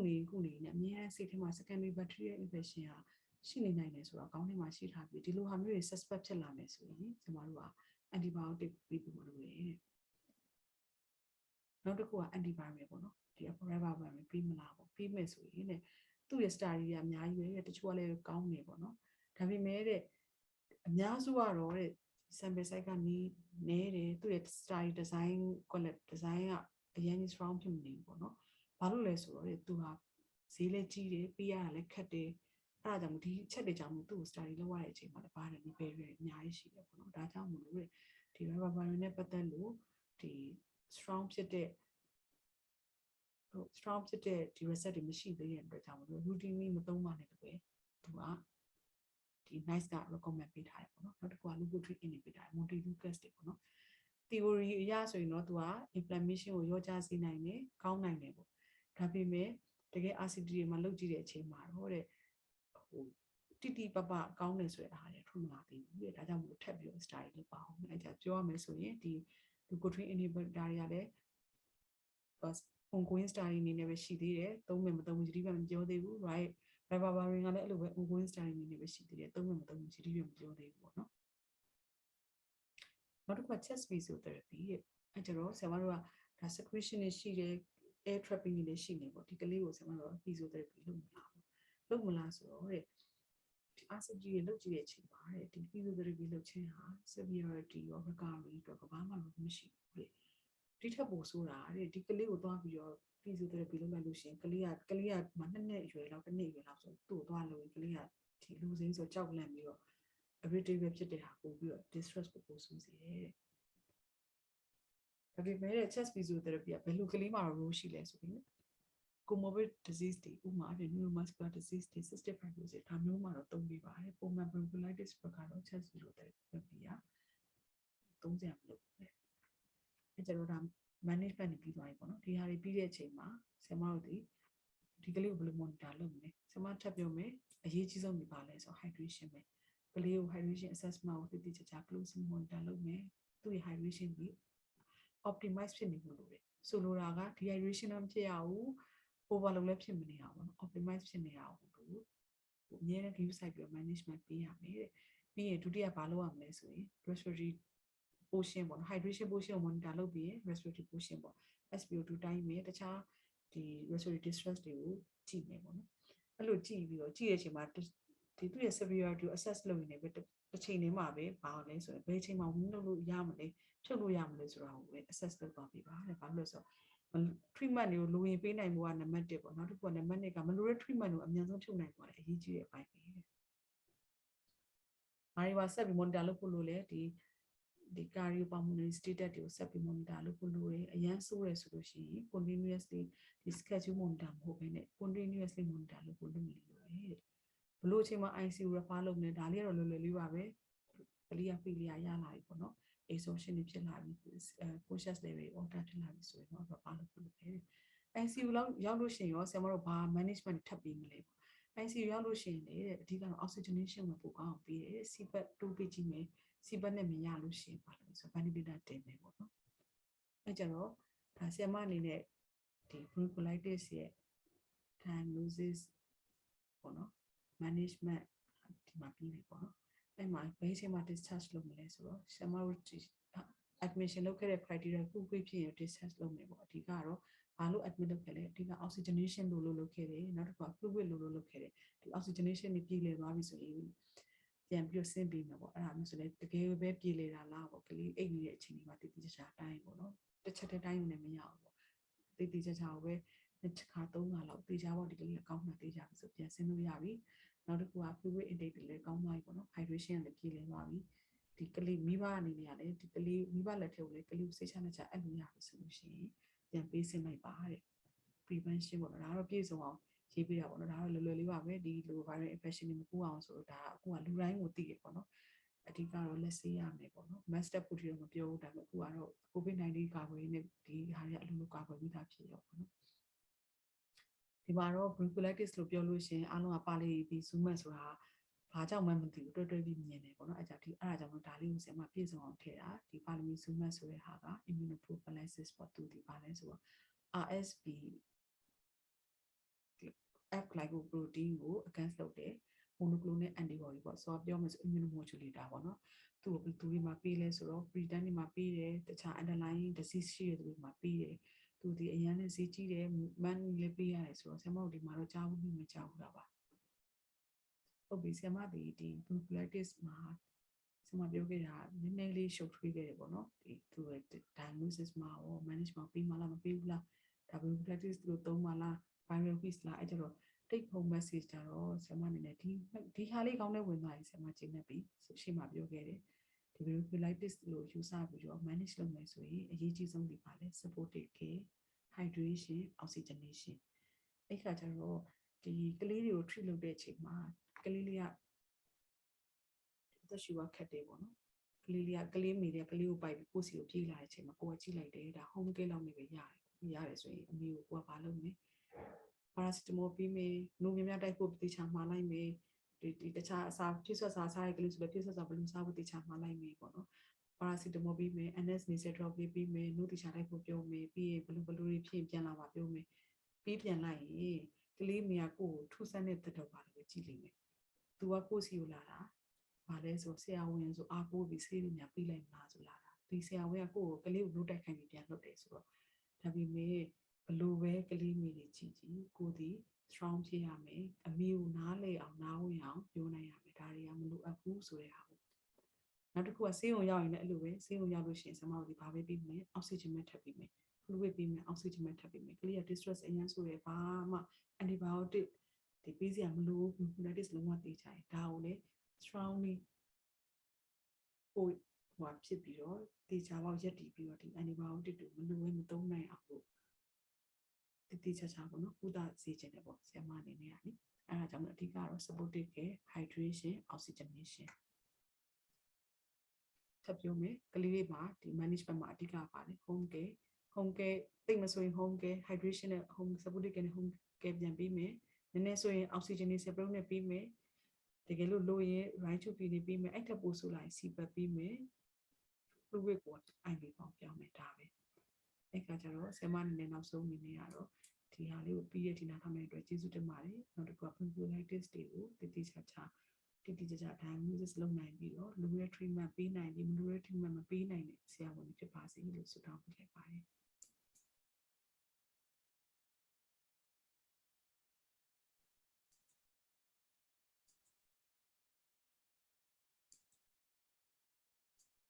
နေနဲ့အများအားစိတ်ထဲမှာ secondary bacterial infection ဟာရှိနေနိုင်တယ်ဆိုတော့အကောင်းထဲမှာရှိထားပြီးဒီလိုဟာမျိုးတွေ suspect ဖြစ်လာမယ်ဆိုရင်ဆရာမတို့က antibiotic ပေးဖို့လိုတယ်နောက်တစ်ခုက antiviral ပေါ့နော်ဒီ forever viral ပေးမလားပေါ့ပေးမယ်ဆိုရင်တဲ့သူ့ရဲ့ study တွေအများကြီးပဲတချို့ကလည်းကောင်းနေပေါ့နော်ဒါပေမဲ့တဲ့အများစုကတော့တဲ့ sample size ကနီးနေတယ်သူ့ရဲ့ study design quality design ကအရင် strong ဖြစ်မနေဘူးပေါ့နော်ဘာလို့လဲဆိုတော့တဲ့သူဟာဈေးလည်းကြီးတယ်ပေးရတာလည်းခက်တယ်အဲ့ဒါကြောင့်ဒီအချက်တွေကြောင့်မို့သူ့ကို study လုပ်ရတဲ့အချိန်မှာလည်းပါတယ် barrier အများကြီးရှိတယ်ပေါ့နော်ဒါကြောင့်မို့လို့တဲ့ဒီ rubber viral နဲ့ပတ်သက်လို့ဒီ strong ဖြစ်တဲ့ strong ဖြစ်တဲ့ဒီ reset တွေမရှိသေးတဲ့အတွက်ကြောင့်မလို့ routine မသုံးပါနဲ့တကယ်သူကဒီ nice က recommend ပေးထားတယ်ပေါ့နော်နောက်တစ်ခုက leukotriene နေပေးထားတယ် montelukast တွေပေါ့နော် theory အရဆိုရင်တော့သူက inflammation ကိုရောကြစေနိုင်တယ်ကောင်းနိုင်တယ်ပေါ့ဒါပေမဲ့တကယ် RCT တွေမှာလုပ်ကြည့်တဲ့အချိန်မှာတော့တဲ့ဟိုတိတိပပကောင်းတယ်ဆိုတဲ့အားတွေထွန်းမလာသေးဘူးတဲ့ဒါကြောင့်မလို့ထပ်ပြီး study လုပ်ပါအောင်အဲဒါပြောရမယ်ဆိုရင်ဒီ leukotriene inhibitor တွေကလည်း ongoing study အနေနဲ့ပဲရှိသေးတယ်သုံးမယ်မသုံးဘူး GD ပဲမပြောသေးဘူး right ribavirin ကလည်းအဲ့လိုပဲ ongoing study အနေနဲ့ပဲရှိသေးတယ်သုံးမယ်မသုံးဘူး GD ပဲမပြောသေးဘူးပေါ့နော်နောက်တစ်ခုက chest physiotherapy တဲ့အဲ့ကျတော့ဆရာမတို့ကဒါ secretion တွေရှိတယ် air trapping တွေလည်းရှိနေပေါ့ဒီကလေးကိုဆရာမတို့ physiotherapy လုပ်မလားပေါ့လုပ်မလားဆိုတော့တဲ့ RCT တွေလုပ်ကြည့်တဲ့အချိန်မှာတဲ့ဒီ physiotherapy လုပ်ခြင်းဟာ severity ရော recovery တော့ဘာမှမရှိဘူးတဲ့ဒီထက်ပိုဆိုတာတဲ့ဒီကလေးကိုသွားပြီးတော့ physiotherapy လုပ်လိုက်လို့ရှိရင်ကလေးကမှ2နှစ်အရွယ်လောက်တစ်နှစ်အရွယ်လောက်ဆိုသူ့ကိုသွားလို့ကလေးကဒီလူစင်းဆိုကြောက်လန့်ပြီးတော့ irritable ဖြစ်တဲ့ဟာပို့ပြီးတော့ distress ပို့ဆိုးစေတယ်ဒါပေမဲ့ chest physiotherapy ကဘယ်လိုကလေးမှာ role ရှိလဲဆိုရင် comorbid disease တွေဥပမာ neuromuscular disease တွေ cystic fibrosis ဒါမျိုးမှာတော့သုံးပေးပါတယ်ပုံမှန် bronchiolitis ဘက်ကတော့ chest physiotherapy ကသုံးစရာမလိုဘူးလေအဲကျတော့ဒါ management ပြီးသွားပြီပေါ့နော်ဒီဟာတွေပြီးတဲ့အချိန်မှာဆရာမတို့ဒီကလေးကိုဘယ်လို monitor လုပ်မလဲဆရာမထပ်ပြောမယ်အရေးကြီးဆုံးဒီပါလဲဆို hydration ပဲကလေးကို hydration assessment ကိုတိတိကျကျ close monitor လုပ်မယ်သူ့ရဲ့ hydration ပြီး optimize ဖြစ်နေလို့ရတယ်ဆိုလိုတာက dehydration မဖြစ်ရဘူး overload လည်းဖြစ်မနေအောင်ပေါ့နော် optimize ဖြစ်နေအောင်လို့အများနဲ့ view site ပြီး management ပေးရမယ်တဲ့ပြီးရင်ဒုတိယဘာလုပ်ရမလဲဆိုရင် respiratory portion ပေါ့နော် hydration portion ကို monitor လုပ်ပြီးရင် respiratory portion ပေါ့ SpO2 တိုင်းမယ်တခြားဒီ respiratory distress တွေကိုကြည့်မယ်ပေါ့နော်အဲ့လိုကြည့်ပြီးတော့ကြည့်တဲ့အချိန်မှာဒီသူ့ရဲ့ severity ကို assess လုပ်နေတယ်ပဲတစ်ချိန်တည်းမှာပဲဘာလဲဆိုရင်ဘယ်အချိန်မှာဝင်လို့ရမလဲဖြုတ်လို့ရမလဲဆိုတာကိုပဲ assess လုပ်သွားပြီပါတဲ့ဘာလို့လဲဆိုတော့ treatment တွေကိုလိုရင်ပေးနိုင်ဖို့ကနံပါတ်1ပေါ့နောက်တစ်ခုကနံပါတ်2ကမလိုတဲ့ treatment ကိုအများဆုံးဖြုတ်နိုင်ဖို့အရေးကြီးတဲ့အပိုင်းပဲတဲ့။ဘာတွေပါဆက်ပြီး monitor လုပ်ဖို့လိုလဲဒီ cardiopulmonary status တွေကိုဆက်ပြီး monitor လုပ်ဖို့လိုတယ်အရန်ဆိုးရဆိုလို့ရှိရင် continuously ဒီ schedule monitor မဟုတ်ဘဲနဲ့ continuously monitor လုပ်ဖို့လုပ်နေလို့တဲ့ဘလို့အချိန်မှာ ICU refer လုပ်နေဒါလေးတော့လွယ်လွယ်လေးပါပဲကလေးက failure ရလာပြီပေါ့နော် exhaustion တွေဖြစ်လာပြီ conscious level တွေ alter ဖြစ်လာပြီဆိုရင်တော့refer လုပ်ဖို့လိုတယ် ICU ရောက်လို့ရှိရင်ရောဆရာမတို့ဘာ management ထပ်ပြီးမလဲပေါ့ ICU ရောက်လို့ရှိရင်လေအဓိကတော့ oxygenation ကိုပိုအောင်ပေးတယ် CPAP တိုးပေးကြည့်မယ် CPAP နဲ့မရလို့ရှိရင်ပါလို့ဆို ventilator တင်မယ်ပေါ့နော်အဲကြတော့ဒါဆရာမအနေနဲ့ဒီ bronchiolitis ရဲ့ diagnosis ပေါ့နော် management ဒီမှာပြီးပြီပေါ့နော်အဲ့မှာဘယ်အချိန်မှာ discharge လုပ်မလဲဆိုတော့ဆရာမတို့ admission လုပ်ခဲ့တဲ့ criteria ခုခုဖြစ်ရင် discharge လုပ်မယ်ပေါ့အဓိကတော့ဘာလို့ admit လုပ်ခဲ့လဲအဓိက oxygenation လို့လုပ်ခဲ့တယ်နောက်တစ်ခုက fluid လို့လုပ်ခဲ့တယ်ဒီ oxygenation တွေပြည်လည်သွားပြီဆိုရင်ပြန်ပြီးဆင်းပြီးမှာပေါ့အဲ့ဒါမျိုးဆိုလဲတကယ်ပဲပြည်လည်တာလားပေါ့ကလေးအိတ်နေတဲ့အချိန်တွေမှာတည်တည်ချာတိုင်းပေါ့နော်တစ်ချက်တည်းတိုင်းနဲ့မရဘူးပေါ့တည်တည်ချာကိုပဲတစ်ခါ3ခါလောက်တေချာပေါ့ဒီကလေးကကောင်းမှတေချာပြီဆိုပြန်ဆင်းလို့ရပြီနောက်တစ်ခုက fluid intake တွေလည်းကောင်းသွားပြီပေါ့နော် hydration ကလည်းပြည်လည်သွားပြီဒီကလေးမိဘအနေနဲ့ကလည်းဒီကလေးမိဘလက်ထဲကိုလည်းကလေးကိုစိတ်ချလက်ချအဲ့လိုရပြီဆိုလို့ရှိရင်ပြန်ပေးဆင်းလိုက်ပါတဲ့ prevention ပေါ့နော်ဒါကတော့ပြည့်စုံအောင်ရေးပြတာပေါ့နော်ဒါကတော့လွယ်လွယ်လေးပါပဲဒီလို viral infection တွေမကူအောင်ဆိုတော့ဒါအခုကလူတိုင်းကိုသိတယ်ပေါ့နော်အဓိကတော့လက်ဆေးရမယ်ပေါ့နော် mask တက်ဖို့တည်းတော့မပြောဘူးဒါပေမဲ့အခုကတော့ COVID-19 ကာကွယ်ရေးနဲ့ဒီဟာတွေအလုံးလုံးကာကွယ်ပြီးသားဖြစ်ရောပေါ့နော်ဒီမှာတော့ bronchiolitis လို့ပြောလို့ရှိရင်အားလုံးကပါလီပြီး zoom ဆိုတာဘာကြောင့်မှမသိဘူးတွဲပြီးမြင်တယ်ပေါ့နော်အဲ့ဒါကြောင့်ဒါလေးကိုဆရာမပြည့်စုံအောင်ထည့်တာဒီပါလီ zoom ဆိုတဲ့ဟာက immunoprophylaxis ပေါ့သူဒီပါလဲဆိုတော့ RSV F glycoprotein ကို against လုပ်တယ် monoclonal antibody ပေါ့ဆိုတော့ပြောမယ်ဆို immunomodulator ပေါ့နော်သူ့ကိုသူတွေမှာပေးလဲဆိုတော့ preterm တွေမှာပေးတယ်တခြား underlying disease ရှိတဲ့သူတွေမှာပေးတယ်သူဒီအရန်နဲ့ဈေးကြီးတယ် man လည်းပေးရတယ်ဆိုတော့ဆရာမတို့ဒီမှာတော့ကြားဘူးမကြားဘူးလားပါဟုတ်ပြီဆရာမဒီ bronchiolitis မှာဆရာမပြောခဲ့တာနည်းနည်းလေးရှုပ်ထွေးခဲ့တယ်ပေါ့နော်ဒီသူရဲ့ diagnosis မှာရော management ပေးမလားမပေးဘူးလားဒါ bronchiolitis လို့သုံးပါလား viral fever လားအဲ့ကြတော့ take home message ကြတော့ဆရာမအနေနဲ့ဒီဟာလေးကောင်းတဲ့ဝင်သွားရင်ဆရာမကျင်းနေပြီဆိုရှင်းမှာပြောခဲ့တယ် tuberculosis လို့ယူဆပြီးတော့ manage လုပ်မယ်ဆိုရင်အရေးကြီးဆုံးဒီပါလဲ supportive care hydration oxygenation အဲ့ခါကျတော့ဒီကလေးတွေကို treat လုပ်တဲ့အချိန်မှာကလေးလေးကသက်ရှူရခက်တယ်ပေါ့နော်ကလေးလေးကကလေးမိတဲ့ကလေးကိုပိုက်ပြီးကိုယ်စီကိုပြေးလာတဲ့အချိန်မှာကိုယ်ကကြည့်လိုက်တယ်ဒါ home care လောက်နေပဲရတယ်ဆိုရင်အမေကိုကိုကဘာလုပ်မလဲပါရာစီတမောပေးမယ်နှုံများတိုက်ဖို့တေချာမှာလိုက်မယ်ဒီတခြားအစာပြည့်စွက်စာစားရကလေးဆိုလည်းပြည့်စွက်စာဘယ်လိုစားဖို့တေချာမှာလိုက်မယ်ပေါ့နော်ပါရာစီတမောပေးမယ် NS nasal drop လေးပေးမယ်နှုတ်တေချာတိုက်ဖို့ပြောမယ်ပြီးရင်ဘယ်လိုတွေဖြစ်ပြန်လာပါပြောမယ်ပြီးပြန်လိုက်ရင်ကလေးမယားကိုထူဆန်းတဲ့တက်တော့ပါလို့ကြည့်လိမ့်မယ်သူကကိုစီကိုလာတာဘာလဲဆိုဆရာဝန်ဆိုအားကိုးပြီးဆေးတွေများပြီးလိုက်မလားဆိုလာတာဒီဆရာဝန်ကကိုယ်ကိုကလေးကိုလုတိုက်ခိုင်းပြီးပြန်လွတ်တယ်ဆိုတော့ဒါပေမဲ့ဘလို့ပဲကလေးမိတွေကြည့်ကြည့်ကိုဒီ strong ဖြစ်ရမယ်အမေကိုနားလေအောင်နားဝင်အောင်ပြောနိုင်ရမယ်ဒါတွေကမလိုအပ်ဘူးဆိုတဲ့ဟာကိုနောက်တစ်ခုကဆေးရုံရောက်ရင်လည်းအဲ့လိုပဲဆေးရုံရောက်လို့ရှိရင်ဆမတို့ဒီဘာပဲပြီးမယ်အောက်ဆီဂျင်မဲ့ထပ်ပြီးမယ် fluid ပြီးမယ်အောက်ဆီဂျင်မဲ့ထပ်ပြီးမယ်ကလေးက distress အရင်ဆိုရယ်ဘာမှ antibiotic ဒီပေးစရာမလိုဘူး pneumatics လုံးဝတေးချင်ဒါကိုလည်း strongly ပို့ဟိုဖြစ်ပြီးတော့တေချာပေါက်ရက်တည်ပြီးတော့ဒီ antibiotic တွေမလိုဝဲမသုံးနိုင်အောင်လို့တေချာချာပေါ့နော်ကုသစေချင်တယ်ပေါ့ဆရာမအနေနဲ့ကလေအဲ့ဒါကြောင့်အဓိကတော့ supportive care hydration oxygenation ထပ်ပြောမယ်ကလေးလေးမှာဒီ management မှာအဓိကပါတယ် home care တိတ်မဆိုရင် home care hydration နဲ့ home supportive care နဲ့ home care ပြန်ပြီးမယ်နည်းနည်းဆိုရင် oxygenation separate နဲ့ပြီးမယ်တကယ်လို့လိုရင် right to ပြီးနေပြီးမယ်အဲ့ထပ်ပို့ဆိုလိုက် CPAP ပြီးမယ် fluid ကို IV ပေါင်းပြောင်းမယ်ဒါပဲအဲ့ခါကျတော့ဆရာမအနေနဲ့နောက်ဆုံးအနေနဲ့ကတော့ဒီဟာလေးကိုပြီးရဒီနာထားမယ့်အတွက်ကျေးဇူးတင်ပါတယ်နောက်တစ်ခုက bronchiolitis တွေကိုတည်တည်ချာချာ diagnosis လုပ်နိုင်ပြီးတော့လိုရ treatment ပေးနိုင်ပြီးမလိုရ treatment မပေးနိုင်တဲ့ဆရာဝန်ဖြစ်ပါစေလို့ဆုတောင်းပေးလိုက်ပါတယ်